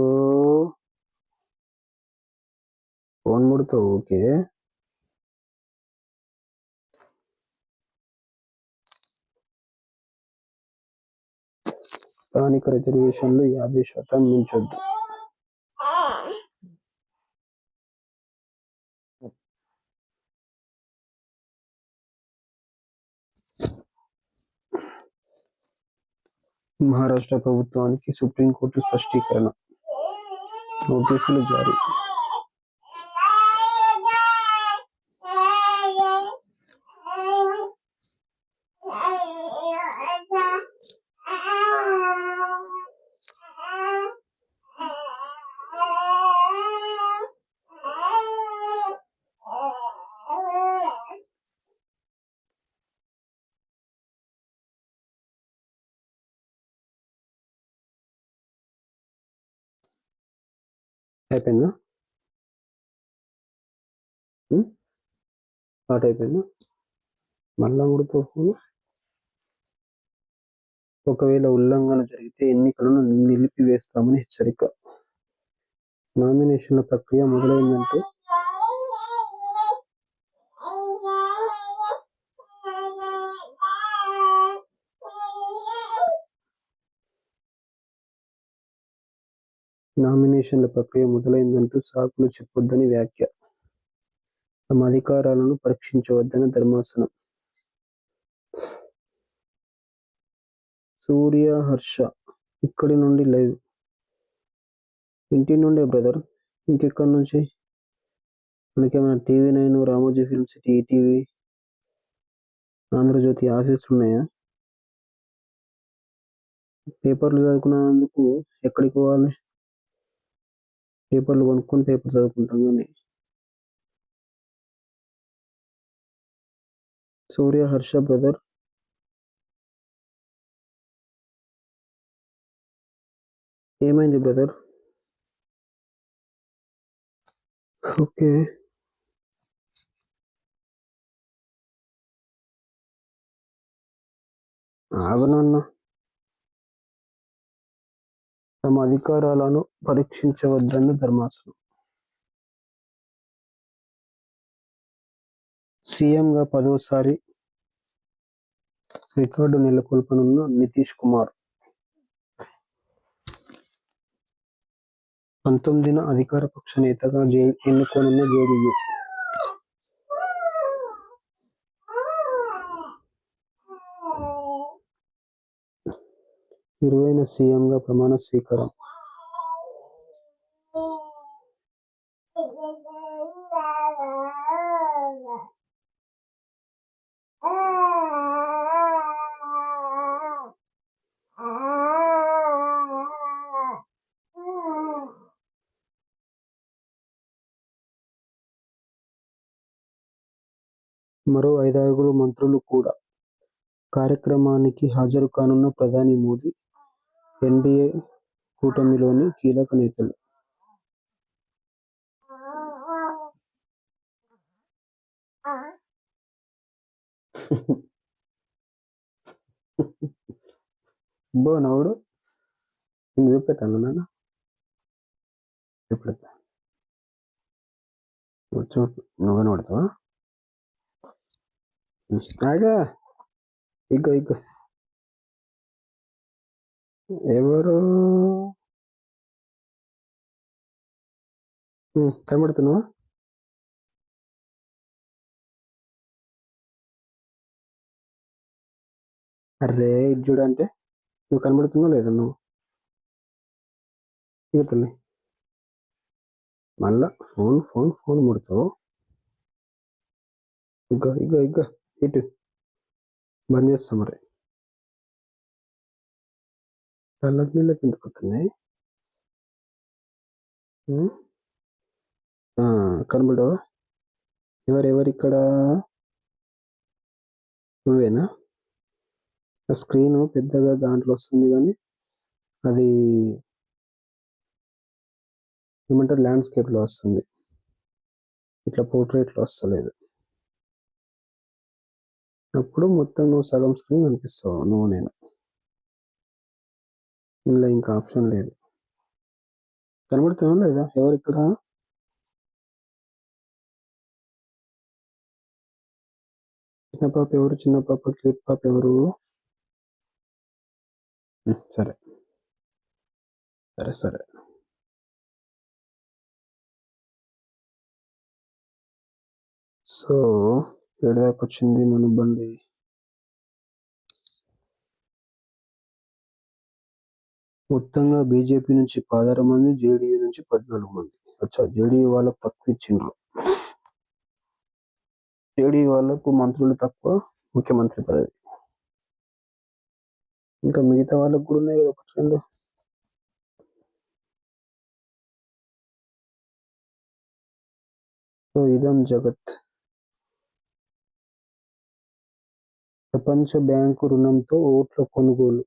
ఫోన్ ముడతావు. ఓకే, స్థానిక రిజర్వేషన్లు 50% మించొద్దు. మహారాష్ట్ర ప్రభుత్వానికి సుప్రీంకోర్టు స్పష్టీకరణ. నోటీసులు జారీ. అయిపోయిందా? స్టార్ట్ అయిపోయిందా? మళ్ళా ముడుతో ఫోన్. ఒకవేళ ఉల్లంఘన జరిగితే ఎన్నికలను నిలిపివేస్తామని హెచ్చరిక. నామినేషన్ల ప్రక్రియ మొదలైందంటూ సాకులు చెప్పొద్దని వ్యాఖ్య. తమ అధికారాలను పరీక్షించవద్దని ధర్మాసనం. సూర్య హర్ష ఇక్కడి నుండి లైవ్. ఇంటి నుండే బ్రదర్, ఇంకెక్కడి నుంచి? మనకేమైనా TV9, Ramoji film city, ETV, Andhrajyothy ఆఫీసులు ఉన్నాయా? పేపర్లు చదువుకున్నందుకు ఎక్కడికి పోవాలి? పేపర్లు కొనుక్కొని పేపర్ చదువుకుంటాం. కానీ సూర్య హర్ష బ్రదర్, ఏమైంది బ్రదర్? ఓకే, ఆగనన్నా. తమ అధికారాలను పరీక్షించవద్దని ధర్మాసనం. సీఎంగా 10వసారి రికార్డు నెలకొల్పనున్న నితీష్ కుమార్. 19న అధికార పక్ష నేతగా ఎన్నుకోనున్న జేడీయూ. ఇరువైన సీఎంగా ప్రమాణ స్వీకారం. మరో 5 మంత్రులు కూడా కార్యక్రమానికి హాజరు కానున్న ప్రధాని మోదీ, ఎన్డీఏ కూటమిలోని కీలక నేతలు. నవ్వుడు చూపెట్టాను నాన్న, చూపెడతా. నువ్వు కనబడతావా? ఆగా ఇక ఎవరు కనబడుతున్నావా? అరే ఇది చూడంటే నువ్వు కనబడుతున్నావు లేదా నువ్వు? ఇక తల్లి మళ్ళా ఫోన్ ఫోన్ ఫోన్ ముడతావు. ఇక ఇక ఇక ఇటు బంద్ చేస్తా మరి. కళ్ళకి నీళ్ళకి ఎందుకు వస్తున్నాయి? కనబడవా? ఎవరిక్కడ? నువ్వేనా? ఆ స్క్రీన్ పెద్దగా దాంట్లో వస్తుంది కానీ అది ఏమంటారు ల్యాండ్స్కేప్లో వస్తుంది, ఇట్లా పోర్ట్రేట్లో వస్తలేదు. అప్పుడు మొత్తం నువ్వు సగం స్క్రీన్ కనిపిస్తావు నువ్వు నేను. ఇలా ఇంకా ఆప్షన్ లేదు. కనబడుతున్నా లేదా ఎవరిక్కడ? చిన్న పాప ఎవరు? చిన్న పాప క్యూట్ పాప ఎవరు? సరే సరే సరే. సో ఏడాదాకా వచ్చింది మన బండి? మొత్తంగా బీజేపీ నుంచి 16 మంది, జేడీయూ నుంచి 14 మంది. అచ్చా, జేడీయూ వాళ్ళకు తక్కువ ఇచ్చిండ్రు. జేడీయూ వాళ్ళకు మంత్రులు తక్కువ, ముఖ్యమంత్రి పదవి. ఇంకా మిగతా వాళ్ళకు కూడా ఉన్నాయి కదా ఒకటి రెండు. సో ఇదం జగత్. ప్రపంచ బ్యాంకు రుణంతో ఓట్ల కొనుగోలు.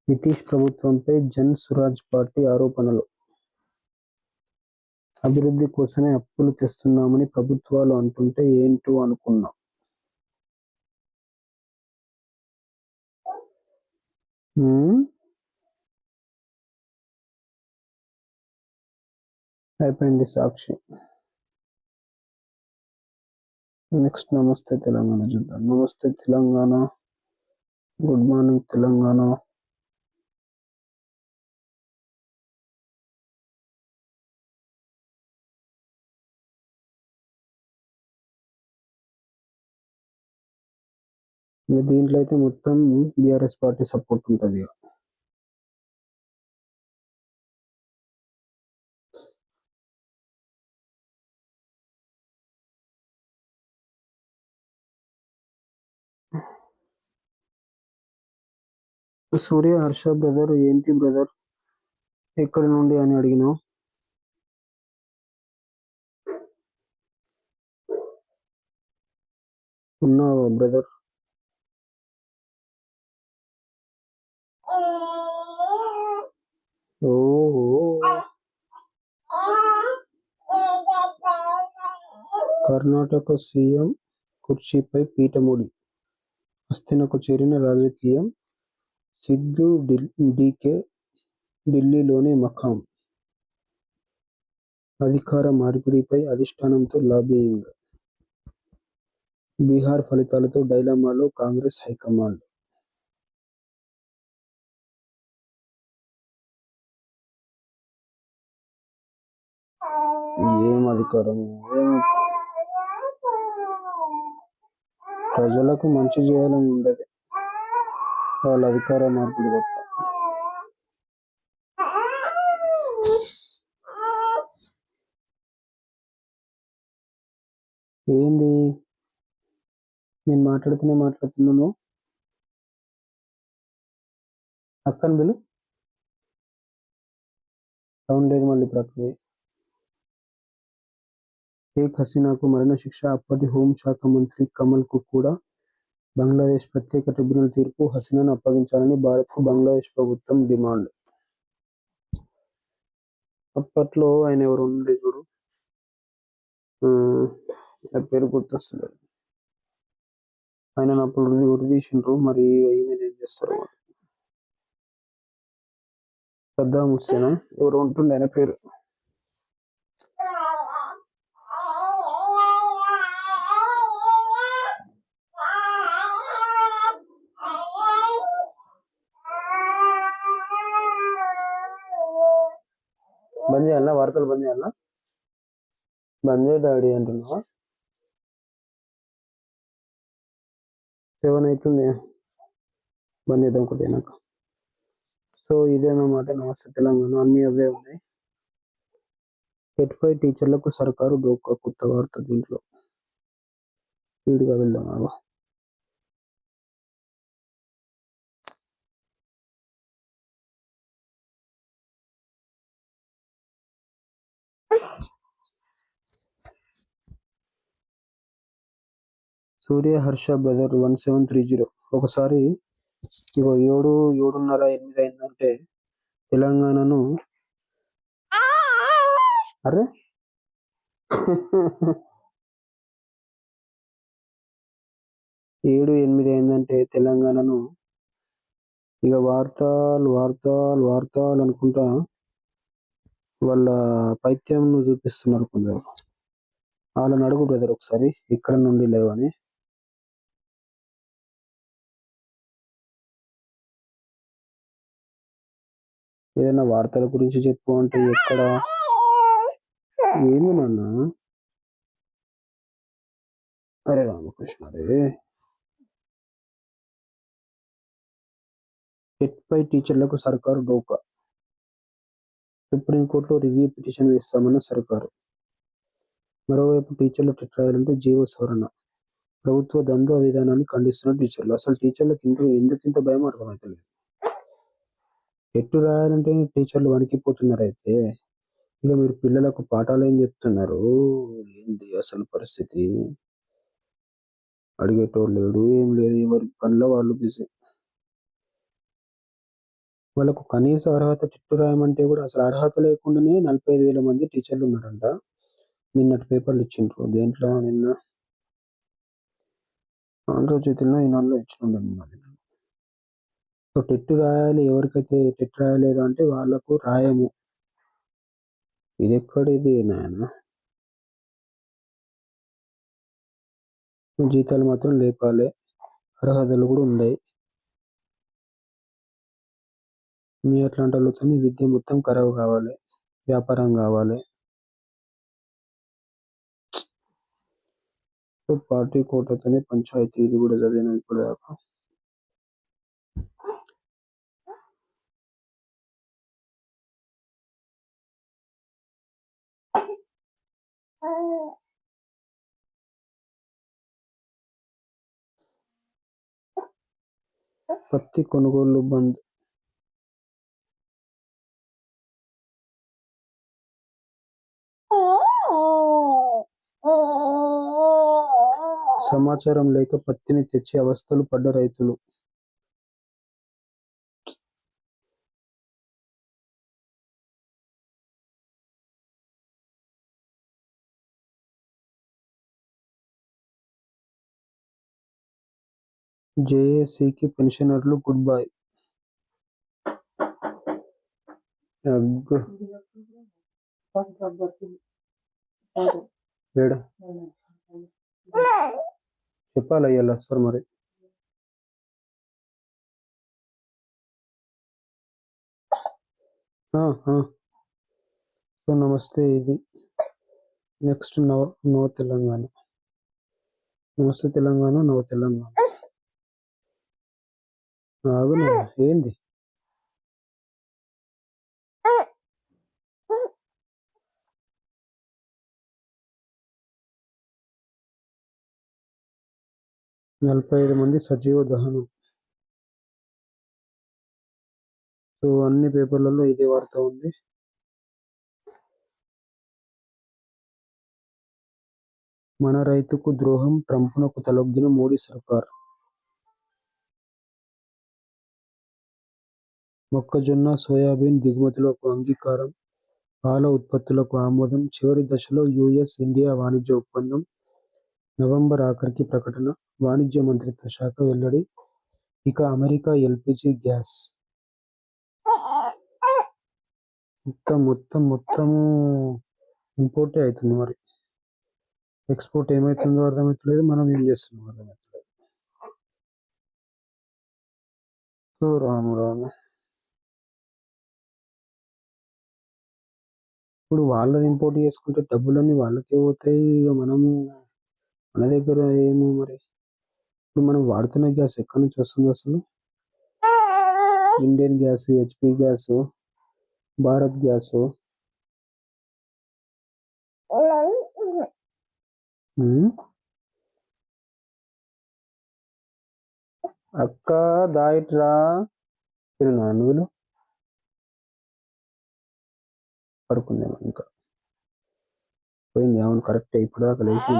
నితీష్ ప్రభుత్వంపై జన్ సురాజ్ పార్టీ ఆరోపణలు. అభివృద్ధి కోసమే అప్పులు తెస్తున్నామని ప్రభుత్వాలు అంటుంటే ఏంటో అనుకున్నాం. అయిపోయింది సాక్షి. నెక్స్ట్ నమస్తే తెలంగాణ చూద్దాం. నమస్తే తెలంగాణ, గుడ్ మార్నింగ్ తెలంగాణ. దీంట్లో అయితే మొత్తం బీఆర్ఎస్ పార్టీ సపోర్ట్ ఉంటుంది. సూర్య హర్ష బ్రదర్, ఏంటి బ్రదర్ ఎక్కడి నుండి అని అడిగినావు? ఉన్నావా బ్రదర్? ఓహో, కర్ణాటక సీఎం కుర్చీపై పీఠముడి, హస్తినకు చేరిన రాజకీయం. సిద్ధు డీకే ఢిల్లీలోనే మకాం. అధికార మార్పిడిపై అధిష్టానంతో లాబియింగ్. బీహార్ ఫలితాలతో డైలమాలో కాంగ్రెస్ హైకమాండ్. ఏం అధికారం? ప్రజలకు మంచి చేయాలని ఉండదు వాళ్ళ అధికార మార్పిడి తప్ప. ఏంది నేను మాట్లాడుతున్నాను. అక్కని బిలు సౌండ్ లేదు మళ్ళీ ప్రకృతి. షేక్ హసీనాకు మరణశిక్ష. అప్పటి హోంశాఖ మంత్రి కమల్ కు కూడా బంగ్లాదేశ్ ప్రత్యేక ట్రిబ్యునల్ తీర్పు. హసీనాను అప్పగించాలని భారత్కు బంగ్లాదేశ్ ప్రభుత్వం డిమాండ్. అప్పట్లో ఆయన ఎవరు ఉండే చూడు, పేరు గుర్తొస్తలేదు. ఆయన అప్పుడు ఉరిదీసిండ్రు, మరి ఈమెను ఏం చేస్తారు? సద్దాం హుస్సేనా ఎవరు ఉంటుండే ఆయన పేరు? బంద్ చేయాలి. చేయాలా వార్తలు బంద్ చేయాలా? బంద్ చేయ డాడీ అంటున్నావా? 7 అవుతుంది, బంద్ చేద్దాం కొద్దిగా. సో ఇదేనమాట నమస్తే తెలంగాణ, అన్ని అవే ఉన్నాయి. టెట్ 5 టీచర్లకు సర్కారు డోకా, కొత్త వార్త దీంట్లో. స్పీడ్గా వెళ్దాం. సూర్య హర్ష బ్రదర్ 1730. ఒకసారి ఇగో 7:30, 8 అయిందంటే తెలంగాణను అరే 7:08 అయిందంటే తెలంగాణను ఇక వార్తలు అనుకుంటా వాళ్ళ పైత్యంను చూపిస్తున్నారు కొందరు. వాళ్ళని అడుగు బ్రదర్ ఒకసారి ఇక్కడ నుండి లేవని. ఏదైనా వార్తల గురించి చెప్పు అంటే ఎక్కడ ఏంది నాన్న? అరే రామకృష్ణ రే. టెట్ 5 టీచర్లకు సర్కారు డోకా, సుప్రీంకోర్టులో రివ్యూ పిటిషన్ వేస్తామన్న సర్కారు. మరోవైపు టీచర్లు టెట్ రాయాలంటే జీవో సవరణ. ప్రభుత్వ ద్వంద్వ విధానాన్ని ఖండిస్తున్న టీచర్లు. అసలు టీచర్లకు ఎందుకు ఇంత భయం అర్థమవుతలేదు. టెట్ రాయాలంటే టీచర్లు వణికిపోతున్నారు. అయితే ఇక మీరు పిల్లలకు పాఠాలు ఏం చెప్తున్నారు? ఏంది అసలు పరిస్థితి? అడిగేటోళ్ళు లేడు, ఏం లేదు, ఎవరి పనిలో వాళ్ళు బిజీ. వాళ్ళకు కనీస అర్హత టెట్ రాయమంటే కూడా అసలు అర్హత లేకుండానే 45,000 మంది టీచర్లు ఉన్నారంట. నిన్నటి పేపర్లు ఇచ్చిండ్రు. దేంట్లో? నిన్న ఆంధ్రజ్యోతిలో, ఈనాడులో ఇచ్చిండు నిన్న. సో టెట్ రాయాలి, ఎవరికైతే టెట్ రాయలేదు అంటే వాళ్ళకు రాయము. ఇది ఎక్కడిది నాయన? జీతాలు మాత్రం లేపాలి, అర్హతలు కూడా ఉన్నాయి. మీ అట్లాంటి వాళ్ళతో విద్య మొత్తం ఖరాబ్ కావాలి, వ్యాపారం కావాలి. సో పార్టీ కోటతోనే పంచాయతీ. ఇది కూడా చదివిన ఇప్పుడు దాకా. పత్తి కొనుగోలు బంద్. సమాచారం లేక పత్తిని తెచ్చి అవస్థలు పడ్డ రైతులు. జేఏసీకి పెన్షనర్లు గుడ్ బై. చెప్పాలి అయ్యాలి వస్తారు మరి. సో నమస్తే. ఇది నెక్స్ట్ నవ తెలంగాణ. నమస్తే తెలంగాణ, నవ తెలంగాణ. ఆగునా ఏంది? నలభై 45 మంది సజీవ దహనం. సో అన్ని పేపర్లలో ఇదే వార్త ఉంది. మన రైతుకు ద్రోహం, ట్రంప్నకు తలొగ్గిన మోడీ సర్కార్. మొక్కజొన్న, సోయాబీన్ దిగుమతులకు అంగీకారం, పాల ఉత్పత్తులకు ఆమోదం, చివరి దశలో యుఎస్ ఇండియా వాణిజ్య ఒప్పందం. నవంబర్ ఆఖరికి ప్రకటన, వాణిజ్య మంత్రిత్వ శాఖ వెల్లడి. ఇక అమెరికా ఎల్పిజి గ్యాస్ మొత్తము ఇంపోర్టే అవుతుంది. మరి ఎక్స్పోర్ట్ ఏమవుతుందో అర్థమవుతలేదు, మనం ఏం చేస్తున్నాం అర్థమవుతలేదు. సో రాము ఇప్పుడు వాళ్ళది ఇంపోర్ట్ చేసుకుంటే డబ్బులన్నీ వాళ్ళకే పోతాయి. ఇక మనము మన దగ్గర ఏమో మరి. ఇప్పుడు మనం వాడుతున్న గ్యాస్ ఎక్కడి నుంచి వస్తుంది అసలు? Indian gas, HP gas, Bharat gas. అక్క దాయిట్రా తిరునా నువ్వులు పడుకుందేమో ఇంకా పోయింది. అవును కరెక్ట్. ఇప్పుడు దాకా లేచి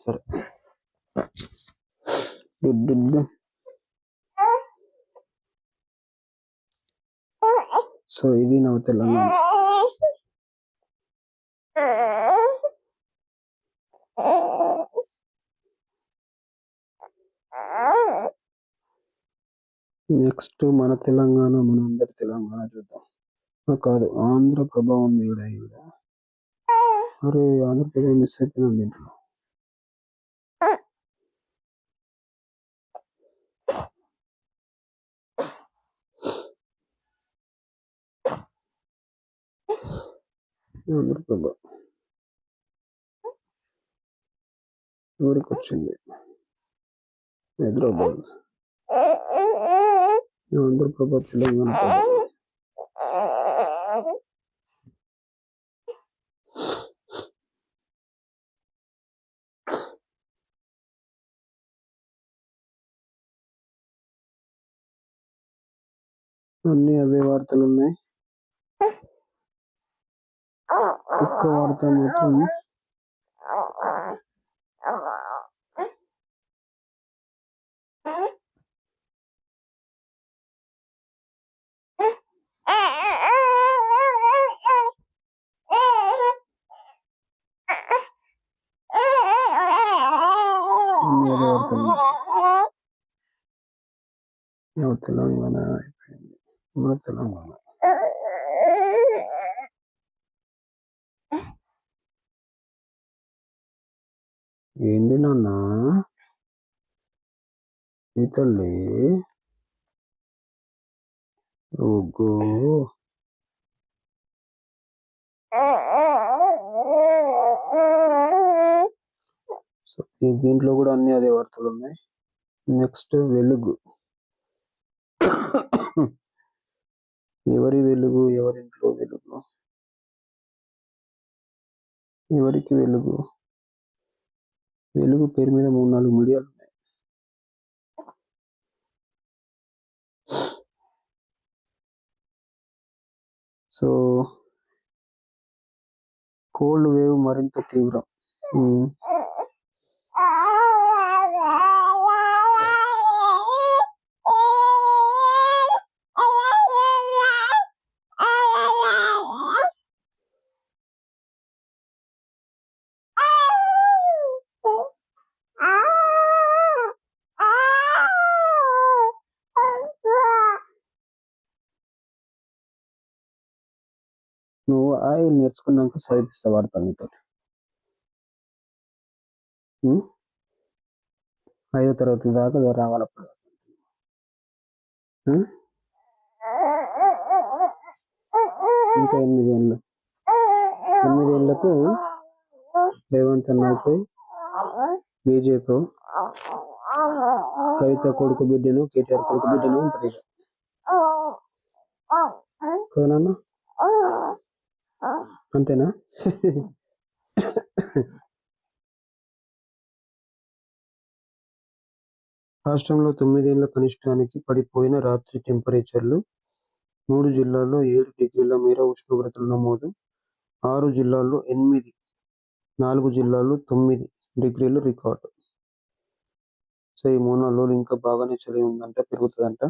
సరే. సో ఇది నా తెలంగాణ. నెక్స్ట్ మన తెలంగాణ, మన అందరి తెలంగాణ చూద్దాం. కాదు, ఆంధ్రప్రభ ఉంది ఈడ. అరే ఆంధ్రప్రభ మిస్ అయిపోయినా దీంట్లో. ఆంధ్రప్రభ ఊరికి వచ్చింది హైదరాబాద్. ఆంధ్రప్రభ తెలంగాణ ప్రభ. అన్ని అవే వార్తలు ఉన్నాయి. ఒక్క వార్త మాత్రం తెలంగాణ అయిపోయింది. మన తెలంగాణ ఏంది నాన్న నీ తల్లి? ఓగో దీంట్లో కూడా అన్ని అదే వార్తలు ఉన్నాయి. నెక్స్ట్ వెలుగు. ఎవరి వెలుగు? ఎవరింట్లో వెలుగు? ఎవరికి వెలుగు? వెలుగు పేరు మీద 3-4 మీడియాలు ఉన్నాయి. సో కోల్డ్ వేవ్ మరింత తీవ్రం. నువ్వు ఆయిల్ నేర్చుకున్నాక చదివిస్తా వాడతాను నీతో. 5వ తరగతి దాకా రావాలి అప్పుడు. ఇంకా 8 ఏళ్ళు. 8 ఏళ్లకు రేవంత్ అన్న అయిపోయి బీజేపీ కవిత కొడుకు బిడ్డను, కేటీఆర్ కొడుకు బిడ్డను ఉంటుంది కదనా? అంతేనా? రాష్ట్రంలో 9 ఏళ్ల కనిష్టానికి పడిపోయిన రాత్రి టెంపరేచర్లు. 3 జిల్లాల్లో 7 డిగ్రీల మేర ఉష్ణోగ్రతలు నమోదు. 6 జిల్లాల్లో 8, 4 జిల్లాల్లో 9 డిగ్రీలు రికార్డు. సో ఈ 3-4 రోజులు ఇంకా బాగానే చలి ఉందంట, పెరుగుతుందంట.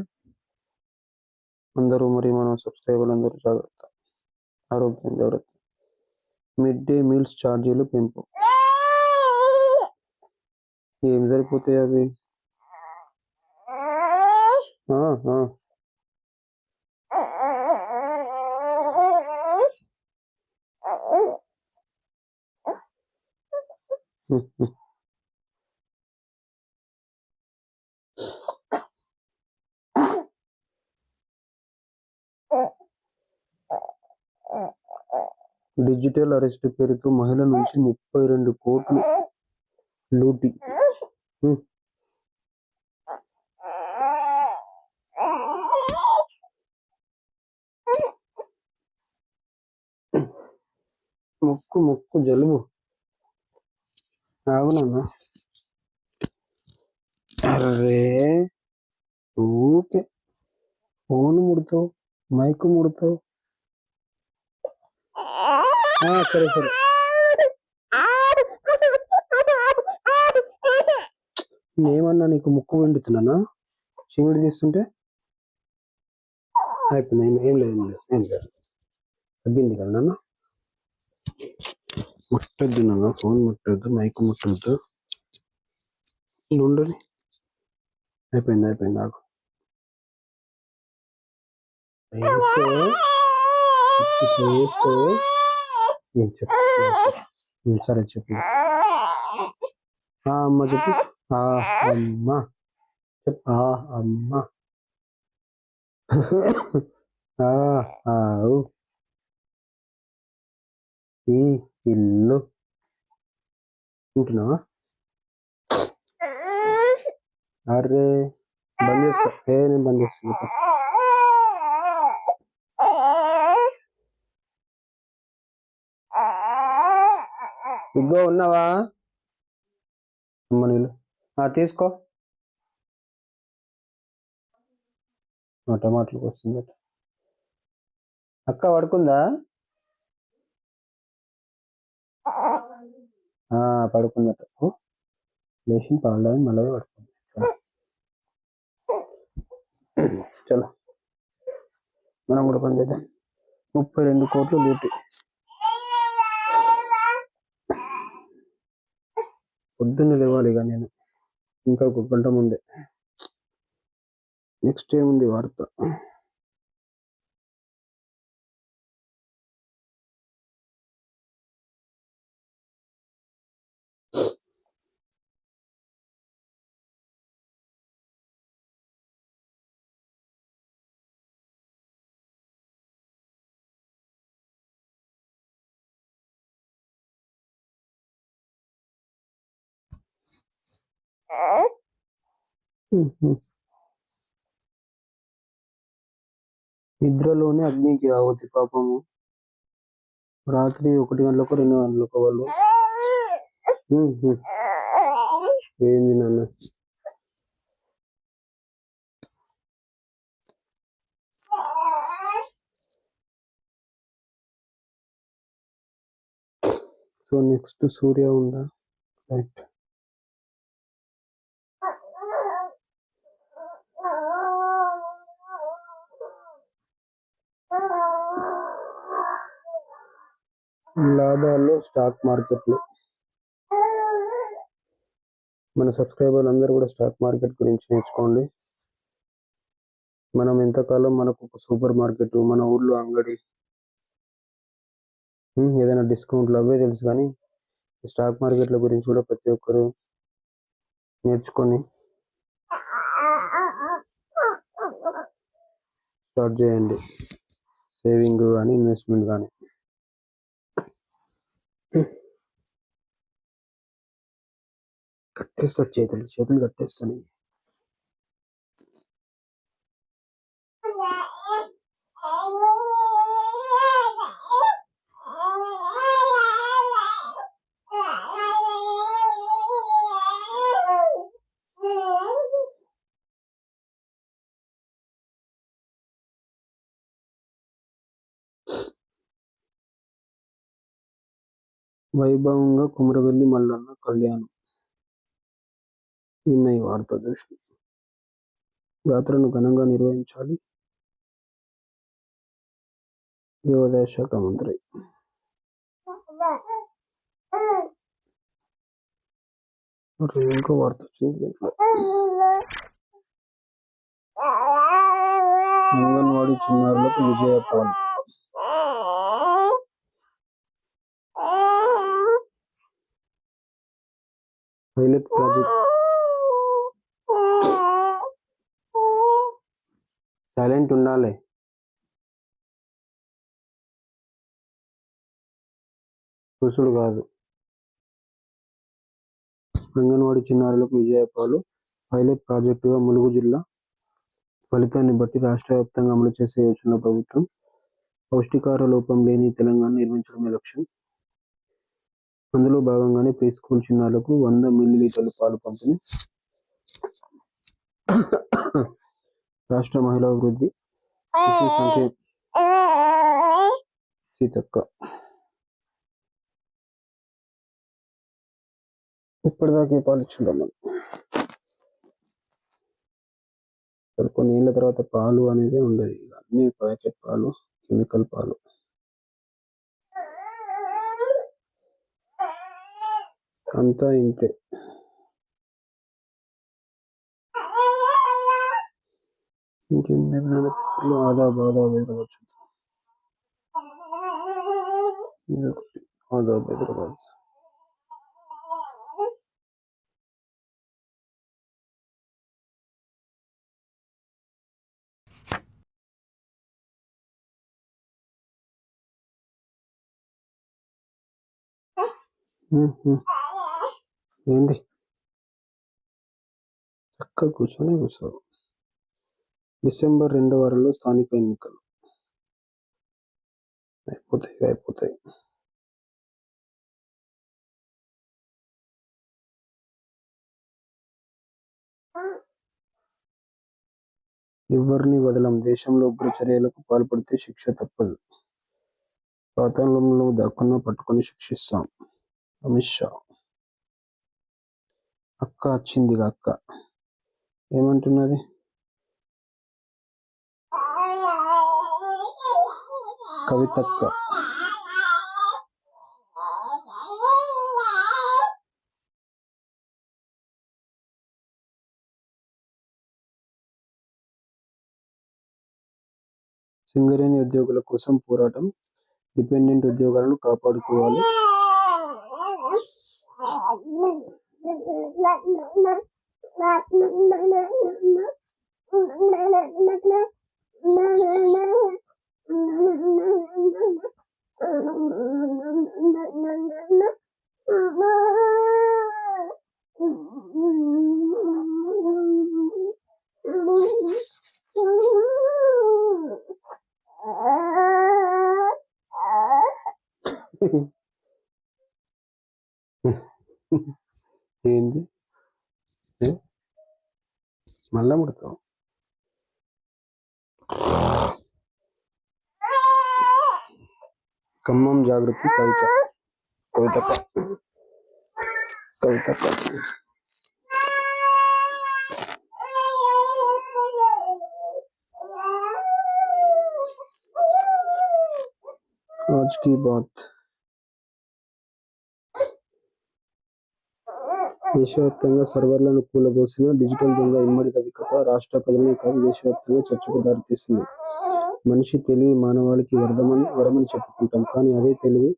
అందరూ మరి మన సబ్స్క్రైబర్లు అందరూ జాగ్రత్త, ఆరోగ్యం జాగ్రత్త. మిడ్ డే మీల్స్ ఛార్జీలు పెంపు. ఏం సరిపోతాయి అవి? డిజిటల్ అరెస్ట్ పేరుతో మహిళ నుంచి 32 కోట్లు లూటీ. ముక్కు జలుబు. అవునన్నా. అరే ఊకే ఫోన్ ముడతావు, మైకు ముడతావు. సరే నేమన్నా నీకు ముక్కు వండుతున్నానా? చీమిడి తీస్తుంటే అయిపోయింది. ఏం లేదు తగ్గింది కదా నాన్న. ముట్టద్దు నాన్న, ఫోన్ ముట్టద్దు, మైకు ముట్టద్దు. ఉండదు. అయిపోయింది నాకు. సరే చెప్పు. అమ్మ చెప్పు. అమ్మ చెప్పు. అమ్మ ఈ ఇల్లు ఉంటున్నావా? అరే బంద్ చేస్తా. నేను బంద్ చేస్తా. ఇగ్గో ఉన్నావా? అమ్మ నీళ్ళు తీసుకో. టమాటాలకు వస్తుంది. అక్క పడుకుందా? పడుకుందట. లేచి పాలు మళ్ళీ పడుకుంది. చలో మనం కూడా పని చేద్దాం. 32 కోట్లు లూటీ. పొద్దున్నే లేవాలి ఇక నేను, ఇంకా 1 గంట ముందే. నెక్స్ట్ ఏముంది వార్త? నిద్రలోనే అగ్నికి ఆహుతి. పాపము రాత్రి 1 గంటలకు 2 గంటలకు వాళ్ళు. ఏంది నాన్న? సో నెక్స్ట్ సూర్య ఉందా? రైట్. లాభాల్లో స్టాక్ మార్కెట్లు. మన సబ్స్క్రైబర్లు అందరూ కూడా స్టాక్ మార్కెట్ గురించి నేర్చుకోండి. మనం ఎంతకాలం మనకు ఒక సూపర్ మార్కెట్, మన ఊర్లో అంగడి, ఏదైనా డిస్కౌంట్లు అవే తెలుసు, కానీ స్టాక్ మార్కెట్ల గురించి కూడా ప్రతి ఒక్కరు నేర్చుకొని స్టార్ట్ చేయండి. సేవింగ్ కానీ ఇన్వెస్ట్మెంట్ కానీ. కట్టేస్తా, చేతులు కట్టేస్తాను. వైభవంగా కుమరవెల్లి మల్లన్న కళ్యాణం. నిన్న ఈ వార్త చూసి జాతరను ఘనంగా నిర్వహించాలి. దేవాదాయ శాఖ మంత్రి. ఇంకో వార్త వచ్చింది. అంగన్వాడీ చిన్నారులకు విజయపాల్. Pilot project. సైలెంట్ ఉండాలి. కుసుడు కాదు. అంగన్వాడీ చిన్నారులకు విజయపాలు పైలట్ ప్రాజెక్టుగా ములుగు జిల్లా ఫలితాన్ని బట్టి రాష్ట్ర వ్యాప్తంగా అమలు చేసే యోచన ప్రభుత్వం. పౌష్టికాహార లోపం లేని తెలంగాణ నిర్మించడమే లక్ష్యం. అందులో భాగంగానే ప్రీ స్కూల్ చిన్నారులకు 100 మిల్లీలీటర్ల పాలు పంపిణీ. రాష్ట్ర మహిళా అభివృద్ధి శిశు సంఖ్య సీతక్క. ఇప్పటిదాకా ఏ పాలు ఇచ్చిండ్రు మనం? కొన్ని ఏళ్ళ తర్వాత పాలు అనేది ఉండదు. అన్ని ప్యాకెట్ పాలు, కెమికల్ పాలు. అంతా ఇంతే. ఇంకేం పేపర్లు ఆదాబ్ హైదరాబాద్. ఇదొకటి ఆదాబ్ హైదరాబాద్. ఏంది చక్కగా కూర్చోవు. డిసెంబర్ 2వ వారంలో స్థానిక ఎన్నికలు అయిపోతాయి. ఎవరిని వదలం. దేశంలో ఉగ్ర చర్యలకు పాల్పడితే శిక్ష తప్పదు. పాతాళంలో దాక్కున్నా పట్టుకొని శిక్షిస్తాం. అమిత్ షా. అక్క వచ్చిందిగా. అక్క ఏమంటున్నది? కవితక్క. సింగరేణి ఉద్యోగుల కోసం పోరాటం. డిపెండెంట్ ఉద్యోగాలను కాపాడుకోవాలి. ఏంది మళ్ళా ముడతావు? ఖమ్మం జాగృతి. కవితక్క. आज की बात. దేశవ్యాప్తంగా సర్వర్లను కూలదోసిన డిజిటల్ దొంగ ఇమ్మడి రవి కథ రాష్ట్ర ప్రజలనే కాదు దేశవ్యాప్తంగా చర్చకు దారితీసింది. మనిషి తెలివి మానవాళికి వరమని చెప్పుకుంటాం. కానీ అదే తెలివి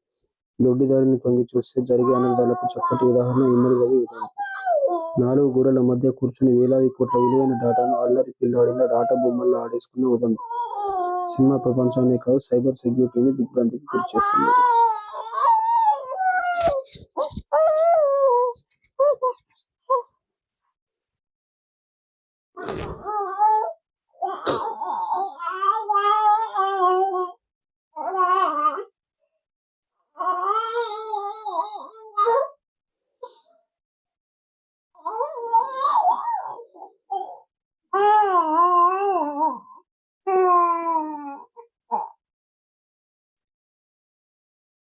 దొడ్డిదారిని తొంగి చూస్తే జరిగే అనర్థాలకు చక్కటి ఉదాహరణ ఇమ్మడి రవి ఉదంతం. 4 గోడల మధ్య కూర్చుని వేలాది కోట్ల విలువైన డాటాను అల్లరి పిల్లాడిలా డాటా బొమ్మల్లో ఆడేసుకున్న ఉదంతం సినిమా ప్రపంచాన్నే కాదు సైబర్ సెక్యూరిటీని దిగ్భ్రాంతికి గురిచేస్తుంది.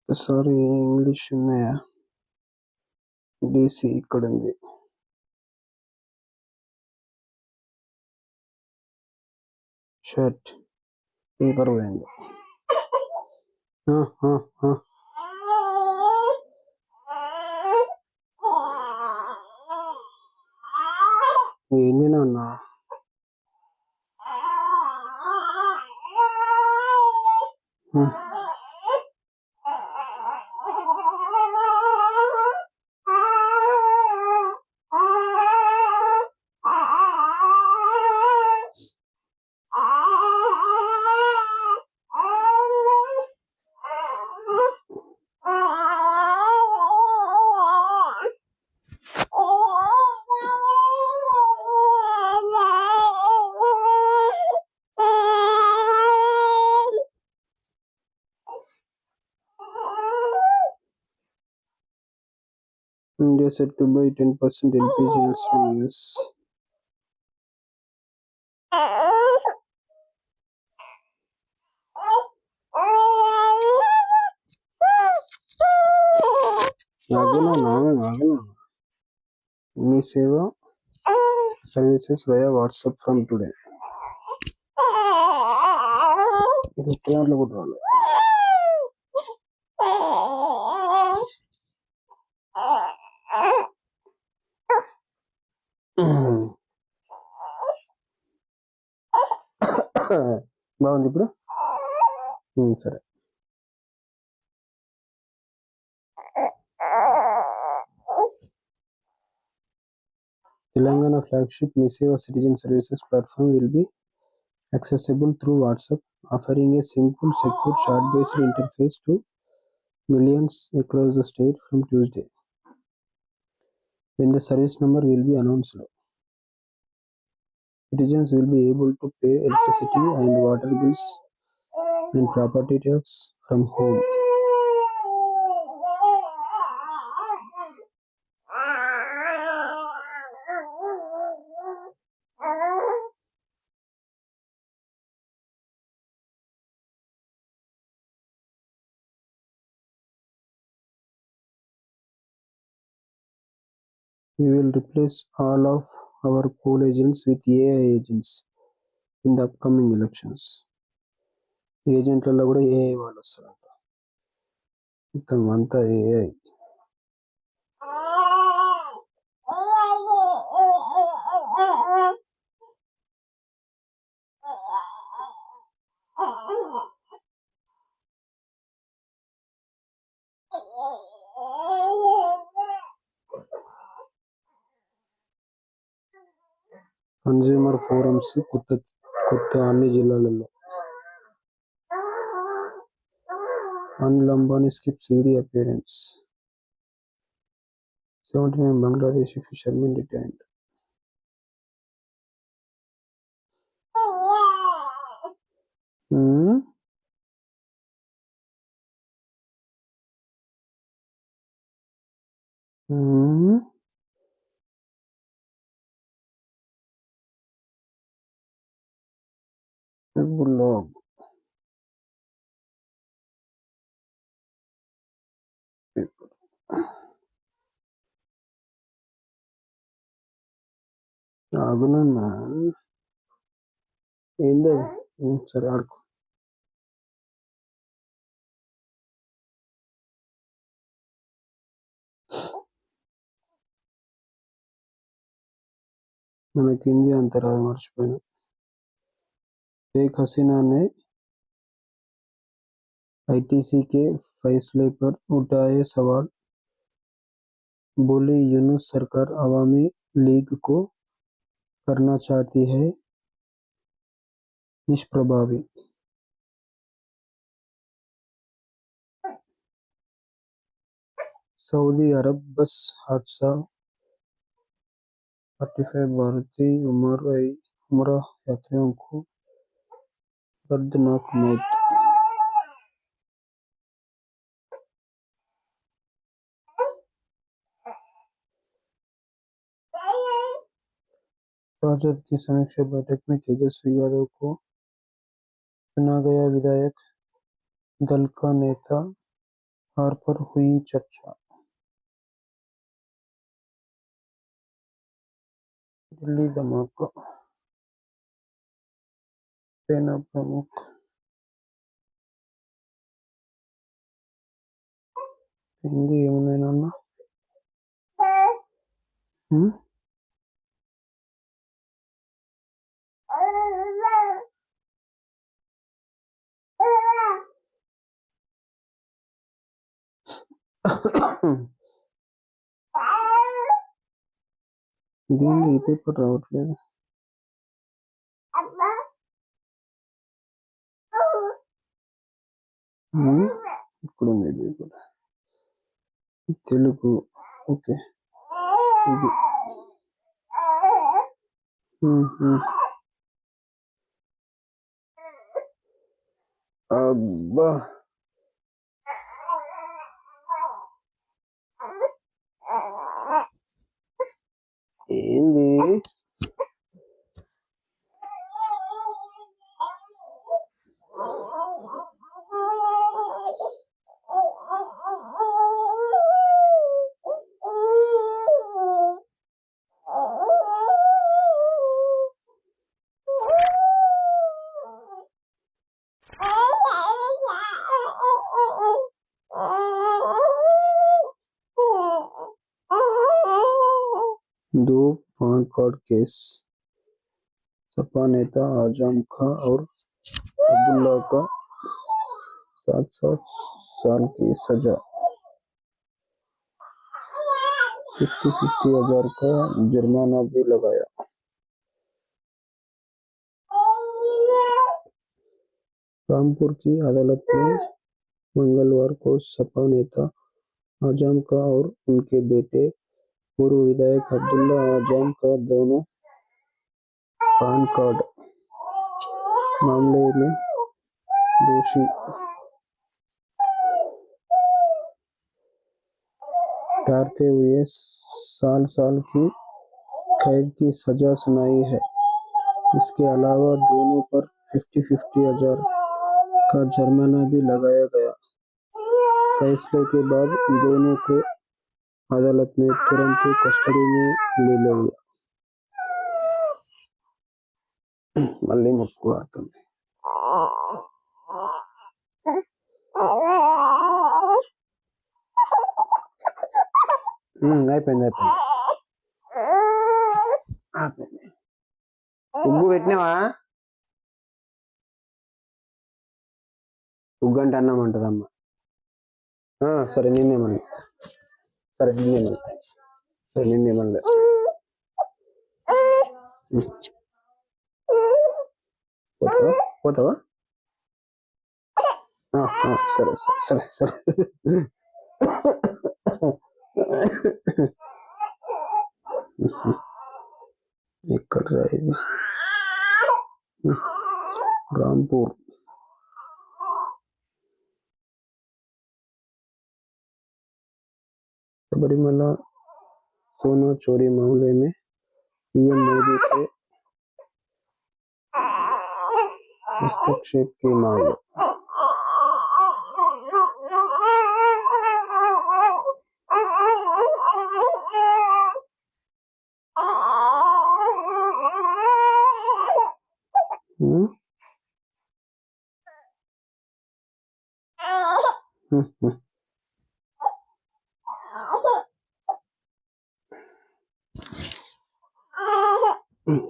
ఒకసారి ఇంగ్లీష్ ఉన్నాయా? DC ఇక్కడ ఉంది. షర్ట్ పేపర్ పోయింది. ఏంది నాన్న? India set to buy 10% LPG from US. Mi Seva services via WhatsApp from today. ఇది ట్రైన్లో కూడా రాలేదు. బాగుంది ఇప్పుడు. సరే. Telangana flagship Mi Seva Citizen Services platform will be accessible through WhatsApp, offering a simple, secure, chat-based interface to millions across the state from Tuesday, when the service number will be announced. Citizens will be able to pay electricity and water bills and property tax from home. We will replace all of our poll agents with AI agents in the upcoming elections. ఏజెంట్లలో కూడా ఏఐ వాళ్ళు వస్తారంట. మొత్తం అంతా ఏఐ. కన్స్యూమర్ ఫోరమ్స్ కొత్త అన్ని జిల్లాలలో. Anil Ambani skips ED appearance. 79 Bangladeshi fishermen detained. Bulldog. ఆగునన్నా ఏందో. సరే ఆడుకో. మనకి హిందీ అంత రాదు, మర్చిపోయినా. शेख हसीना ने आईटीसी के फैसले पर उठाए सवाल, बोली यूनुस सरकार अवामी लीग को करना चाहती है निष्प्रभावी. सऊदी अरब बस हादसा, 45 भारतीय उमरा यात्रियों को दर्दनाक मौत. राजद की समीक्षा बैठक में तेजस्वी यादव को चुना गया विधायक दल का नेता, हार पर हुई चर्चा. दिल्ली धमाका, सेना प्रमुख हिंदी ఏమన్నా. ఇదేంటి ఈ పేపర్ రావట్లేదు. ఇక్కడ ఉంది పేపర్, తెలుగు. ఓకే, ఇది అబ్బా. दो पान कार्ड केस, सपा नेता आजम खां और अब्दुल्ला का 7 साल की सजा, 50,000 का जुर्माना भी लगाया। रामपुर की अदालत ने मंगलवार को सपा नेता आजम खां और उनके बेटे पूर्व विधायक अब्दुल्ला आजम का दोनों पान कार्ड मामले में दोषी ठहराते हुए साल की कैद की सजा सुनाई है। इसके अलावा दोनों पर 50,000 का जुर्माना भी लगाया गया। फैसले के बाद दोनों को अदालत ने तुरंत कस्टडी में ले लिया। మళ్ళీ ముక్కు అవుతుంది. అయిపోయింది ఉగ్గు పెట్టినావా? ఉగ్గు అంటే అన్నం అంటది అమ్మ. సరే నిన్నేమన్నా పోతావా? సరే సరే సరే ఇక్కడ ఇది रामपुर। सबरीमला सोना चोरी मामले में पीएम मोदी से हस्तक्षेप की मांग।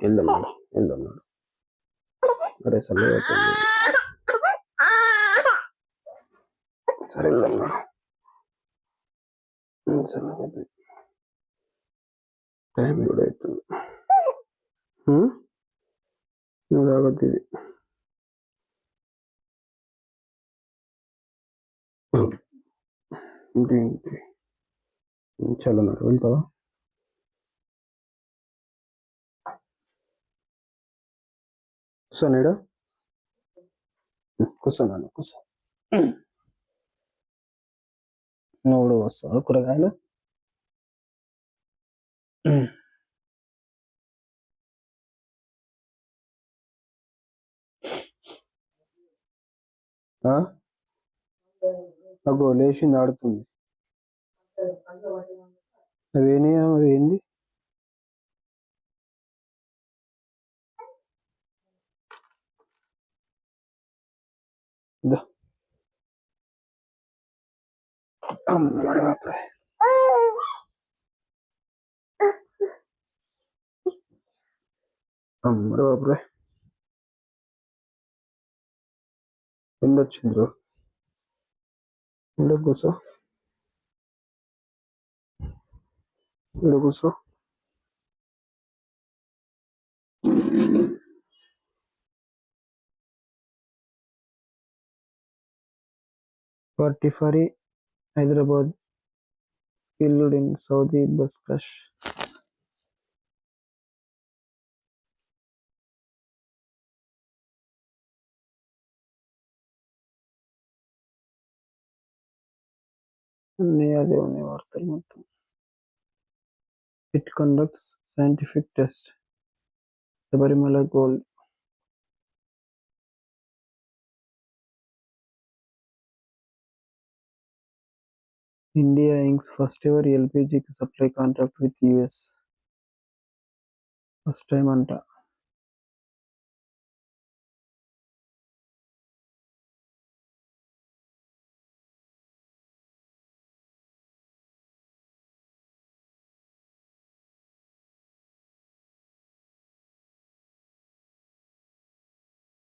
వెళ్దాం అరే సరే సరే టైం కూడా అవుతుంది. నువ్వు తాగొద్దు ఇది. ఇంటి చల్లన్నారు. వెళ్తావా? కూర్చోనేడా? కూర్చున్నాను. నువ్వు కూడా వస్తావా కూరగాయలు? అగో లేచింది, ఆడుతుంది. అవి ఏంది? అమ్మరే బాప్రే, అమ్మరే బాప్రే, ఎండొచ్చింది. ఎండ కూర్చో, కూర్చో. Partifari, Hyderabad, killed in Saudi bus crash. అదే ఉన్నాయి వార్తలు మొత్తం. It conducts Scientific test. Sabarimala Gold. India inks first ever LPG supply contract with US. First time anta.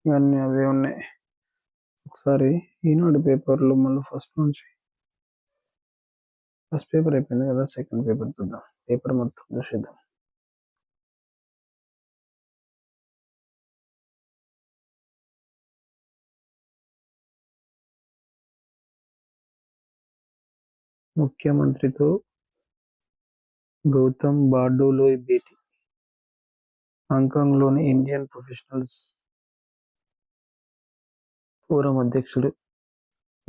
ఇవన్నీ అవే ఉన్నాయి. ఒకసారి ఈనాడు పేపర్లో మళ్ళీ ఫస్ట్ నుంచి ఫస్ట్ పేపర్ అయిపోయింది కదా, సెకండ్ పేపర్ చూద్దాం. పేపర్ మొత్తం చూసేద్దాం. ముఖ్యమంత్రితో గౌతమ్ బార్డోలోయ్ భేటీ. హాంకాంగ్లోని ఇండియన్ ప్రొఫెషనల్స్ ఫోరం అధ్యక్షుడు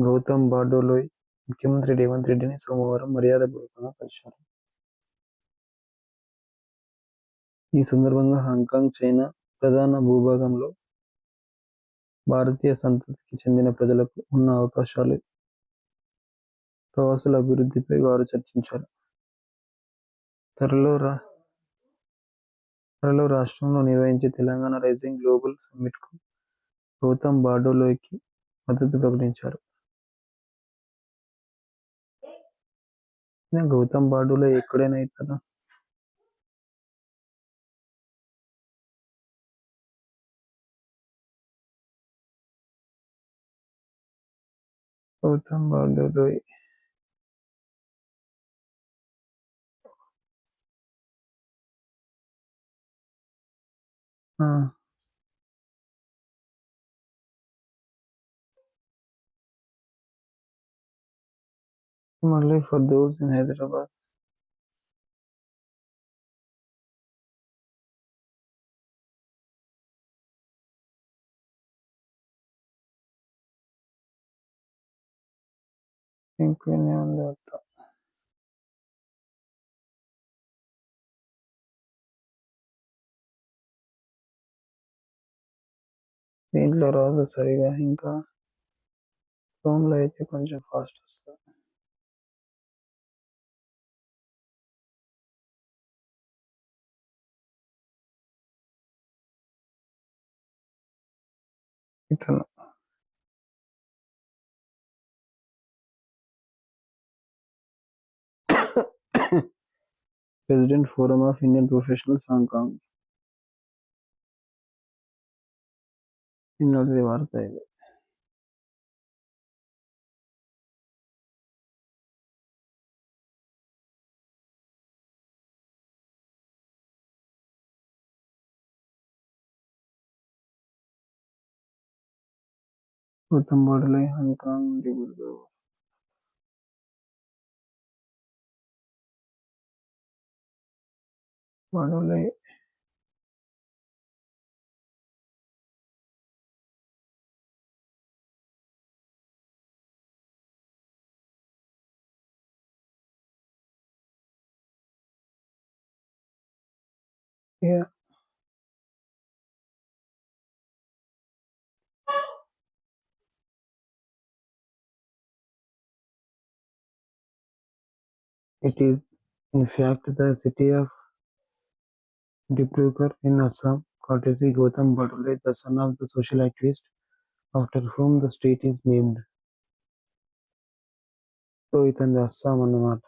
గౌతమ్ బార్డోలోయ్ ముఖ్యమంత్రి రేవంత్ రెడ్డిని సోమవారం మర్యాదపూర్వకంగా కలిశారు. ఈ సందర్భంగా హాంకాంగ్, చైనా ప్రధాన భూభాగంలో భారతీయ సంతతికి చెందిన ప్రజలకు ఉన్న అవకాశాలు, ప్రవాసుల అభివృద్ధిపై వారు చర్చించారు. త్వరలో రాష్ట్రంలో నిర్వహించే తెలంగాణ రైజింగ్ గ్లోబల్ సమ్మిట్కు గౌతమ్ బార్డోలోయ్కి మద్దతు ప్రకటించారు. గౌతమ్ బార్డోలోయ్ ఎక్కడైనా అవుతారా? గౌతమ్ బార్డోలోయ్ మళ్ళీ ఫర్ దోస్ ఇన్ హైదరాబాద్. ఇంకేనే ఉంది వార్త. దీంట్లో రాదు సరిగా, ఇంకా ఫోన్లో అయితే కొంచెం ఫాస్ట్ వస్తుంది. ఇతను president forum of Indian professionals Hong Kong. నిన్నటిది వార్త ఇది. గౌతమ్ బార్డోలోయ్ హాంకాంగ్ దిగుడు. Bardoloi yeah. It is in fact the city of Dibrugarh in Assam, courtesy Gautam Badulle, the son of the social activist after whom the state is named. So ఇతనిది అస్సాం అన్నమాట.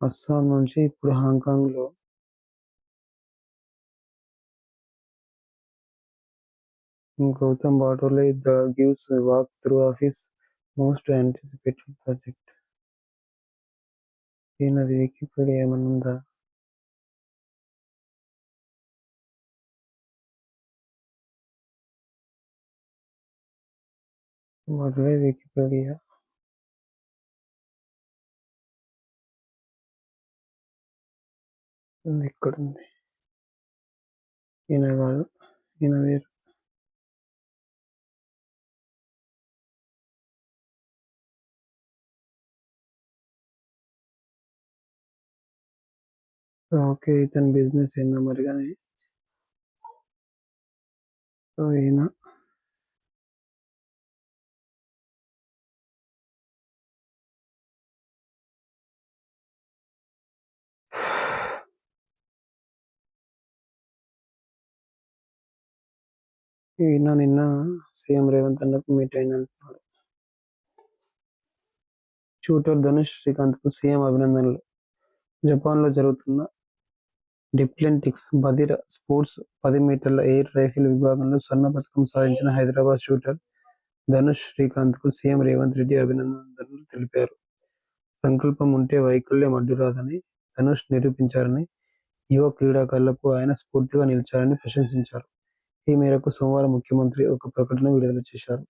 అస్సాం నుంచి ఇప్పుడు హాంకాంగ్లో Gautam Bardoloi gives a walk through of his most anticipated project. ఈయనది వికీపీడియా ఏమన్నా ఉందా? బార్డోలోయ్ వికీపీడియా ఇక్కడ ఉంది. ఈయన కాదు, ఈయన వేరు. ఓకే. ఇతని బిజినెస్ ఏందో మరి గాని. సో, ఈయన నిన్న సీఎం రేవంత్ అన్నకు మీట్ అయిందంటున్నాడు. షూటర్ ధనుష్ శ్రీకాంత్‌కు సీఎం అభినందనలు. జపాన్‌లో జరుగుతున్న డీప్లెంటిక్స్ బదిర స్పోర్ట్స్ 10 మీటర్ల ఎయిర్ రైఫిల్ విభాగంలో స్వర్ణ పతకం సాధించిన హైదరాబాద్ షూటర్ ధనుష్ శ్రీకాంత్‌కు సీఎం రేవంత్ రెడ్డి అభినందనలు తెలిపారు. సంకల్పం ఉంటే వైకల్యం అడ్డురాదని ధనుష్ నిరూపించారని, యువ క్రీడాకారులకు ఆయన స్ఫూర్తిగా నిలిచారని ప్రశంసించారు. ఈ మేరకు సోమవారం ముఖ్యమంత్రి ఒక ప్రకటన విడుదల చేశారు.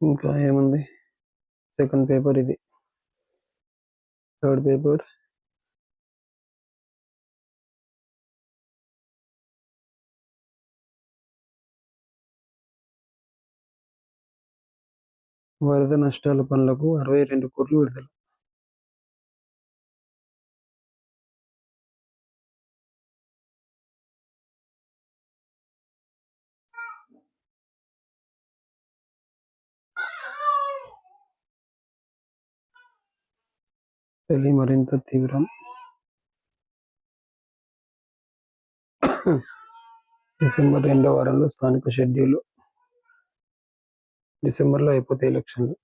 ఇంకా ఏముంది, సెకండ్ పేపర్ ఇది. థర్డ్ పేపర్ వరద నష్టాల పనులకు 62 కోట్లు విడుదల. చలి మరింత తీవ్రం. డిసెంబర్ రెండో వారంలో స్థానిక షెడ్యూలు. డిసెంబర్లో అయిపోతాయి ఎలక్షన్లు.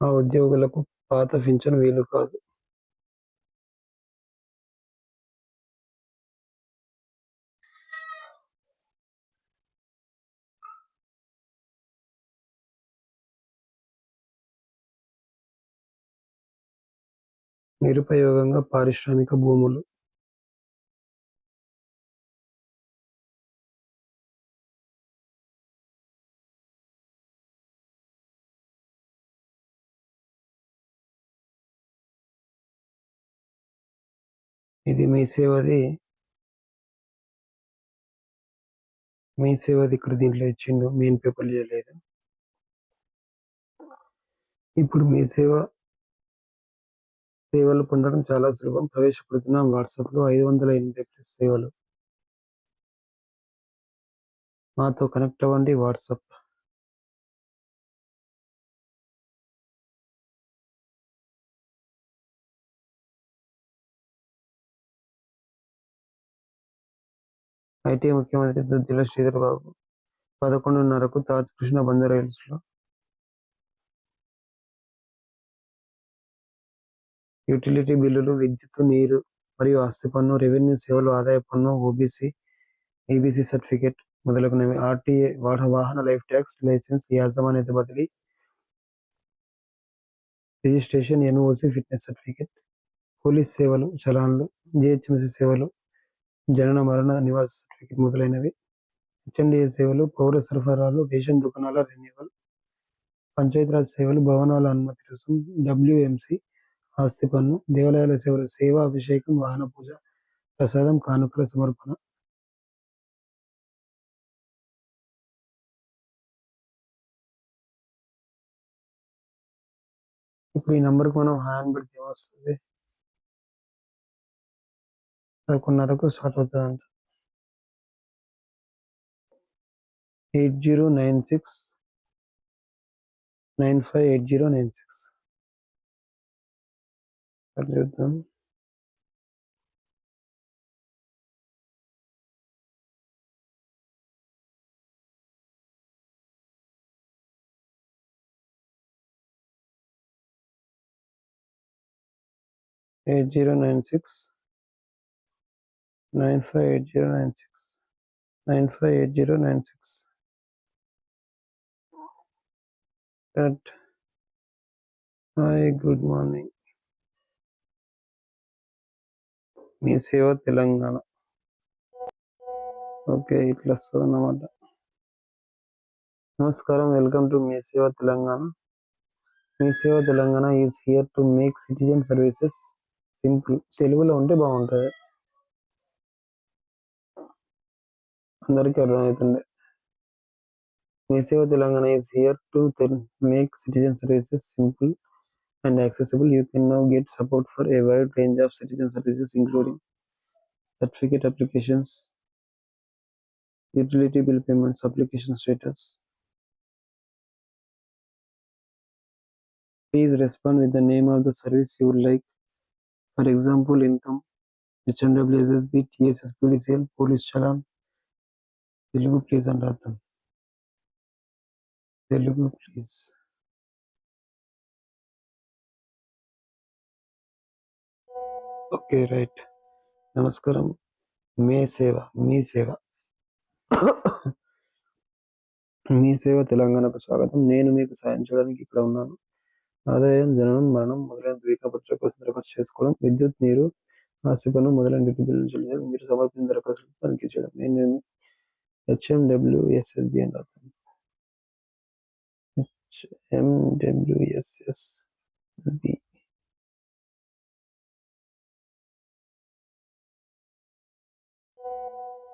ఆ ఉద్యోగులకు పాత పింఛను వీలు కాదు. నిరుపయోగంగా పారిశ్రామిక భూములు. ఇది మీ సేవది ఇక్కడ దీంట్లో ఇచ్చిండు. మెయిన్ పేపర్ చేయలేదు. ఇప్పుడు మీ సేవలు పొందడం చాలా సులభం. ప్రవేశపెడుతున్నాం వాట్సాప్లో 580+ సేవలు. మాతో కనెక్ట్ అవ్వండి. వాట్సాప్ ఐటీ ముఖ్యమంత్రి దుద్దిల శ్రీధర్ బాబు 11:30కు తాజ్ కృష్ణ బంజారా హిల్స్లో యుటిలిటీ బిల్లులు, విద్యుత్, నీరు మరియు ఆస్తి పన్ను, రెవెన్యూ సేవలు, ఆదాయ పన్ను, ఓబీసీ, ఈబీసీ సర్టిఫికేట్ మొదలగునవి, ఆర్టీఏ, వాహన లైఫ్ ట్యాక్స్, లైసెన్స్, యాజమాన్యత బదిలీ, registration, NOC, fitness certificate, police సేవలు, చలాన్లు, జీహెచ్ఎంసీ సేవలు, జనన మరణ నివాస సర్టిఫికేట్ మొదలైనవి, హెచ్ఎండిఏ సేవలు, పౌర సరఫరాలు, రేషన్ దుకాణాల రెన్యువల్, పంచాయతీరాజ్ సేవలు, భవనాల అనుమతి రుసుం, డబ్ల్యూఎంసీ, ఆస్తి పన్ను, దేవాలయాల సేవలు, సేవ, అభిషేకం, వాహన పూజ, ప్రసాదం, కానుకల సమర్పణ. ఇప్పుడు ఈ నంబర్కి మనం హ్యాండ్ పెడితే ఏమొస్తుంది? 11:30కు స్టార్ట్ అవుతుందంట. 8096958096 చూద్దాం. Eight zero nine six 958096 hi, good morning. మీ సేవ తెలంగాణ. ఓకే, ఇట్లా వస్తుంది అన్నమాట. నమస్కారం, వెల్కమ్ టు మీ సేవ తెలంగాణ. మీ సేవ Telangana is here to make citizen services simple. తెలుగులో ఉంటే బాగుంటుంది, అందరికీ అర్థమవుతుండే. మీ సేవ Telangana is here to make citizen services simple and accessible. You can now get support for a wide range of citizen services including certificate applications, utility bill payments, application status. Please respond with the name of the service you would like. For example, income, HMW, SSB, TSS, PDCL, police challan. Telugu please and Ratham. Telugu please. Okay, right. Namaskaram. Me seva, me seva. మీ సేవ తెలంగాణకు స్వాగతం. నేను మీకు సాయం చేయడానికి ఇక్కడ ఉన్నాను. ఆదాయం, జననం, మరణం మొదలైన ధృవీకరణ కోసం దరఖాస్తు చేసుకోవడం, విద్యుత్, నీరు, ఆస్తి పన్ను మొదలైన బిల్లులు చెల్లించడం, మీరు సమర్పించిన దరఖాస్తులను తనిఖీ చేయడం. నేను HMWSSB అని రాస్తాను. HMWSSB.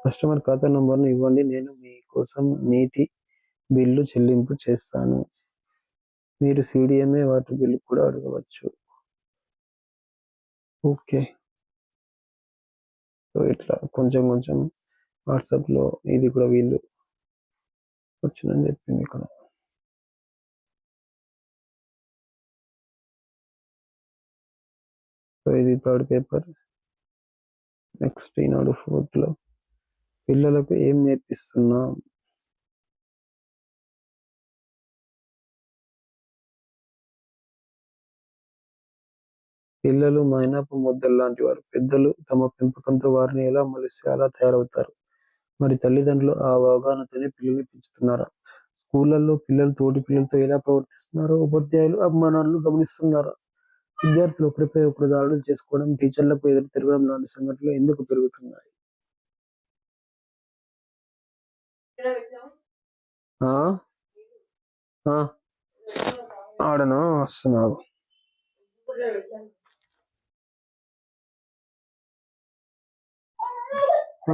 కస్టమర్ ఖాతా నంబర్ను ఇవ్వండి. నేను మీ కోసం నీటి బిల్లు చెల్లింపు చేస్తాను. మీరు CDMA వాటర్ బిల్లు కూడా అడగవచ్చు. ఓకే, సో ఇట్లా కొంచెం కొంచెం వాట్సాప్లో ఇది కూడా వీళ్ళు వచ్చిందని చెప్పింది ఇక్కడ. సో ఇది థర్డ్ పేపర్. నెక్స్ట్ ఈనాడు 4th లో పిల్లలకు ఏం నేర్పిస్తున్నాం. పిల్లలు మైనపు ముద్దలు లాంటి వారు. పెద్దలు తమ పెంపకంతో వారిని ఎలా మలిస్తే అలా తయారవుతారు. మరి తల్లిదండ్రులు ఆ అవగాహనతోనే పిల్లల్ని పెంచుతున్నారా? స్కూళ్ళల్లో పిల్లలు తోటి పిల్లలతో ఎలా ప్రవర్తిస్తున్నారో ఉపాధ్యాయులు, అభిమానులు గమనిస్తున్నారా? విద్యార్థులు ఒకరిపై ఒకరు దాడులు చేసుకోవడం, టీచర్లకు ఎదురు తిరగడం లాంటి సంఘటనలు ఎందుకు పెరుగుతున్నాయి? ఆడను వస్తున్నావు.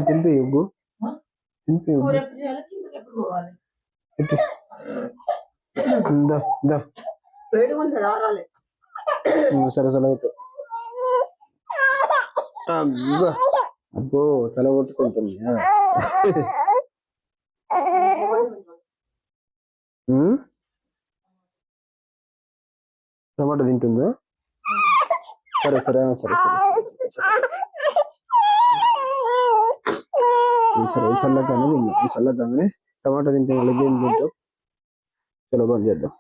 తింపి ఇవ్వు, తింపి ఇవ్వు. సరే సరే అయితే. అబ్బో తల కొట్టుకుంటుంది. టమాటా తింటుందా? సరే సరే సరే సరే సరే చల్లగానే తిన్నా. ఈ చల్లగానే టమాటా తింటే వాళ్ళకి ఏం తింటావు? చలో బంద్ చేద్దాం.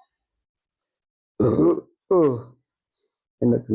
ఎందుకు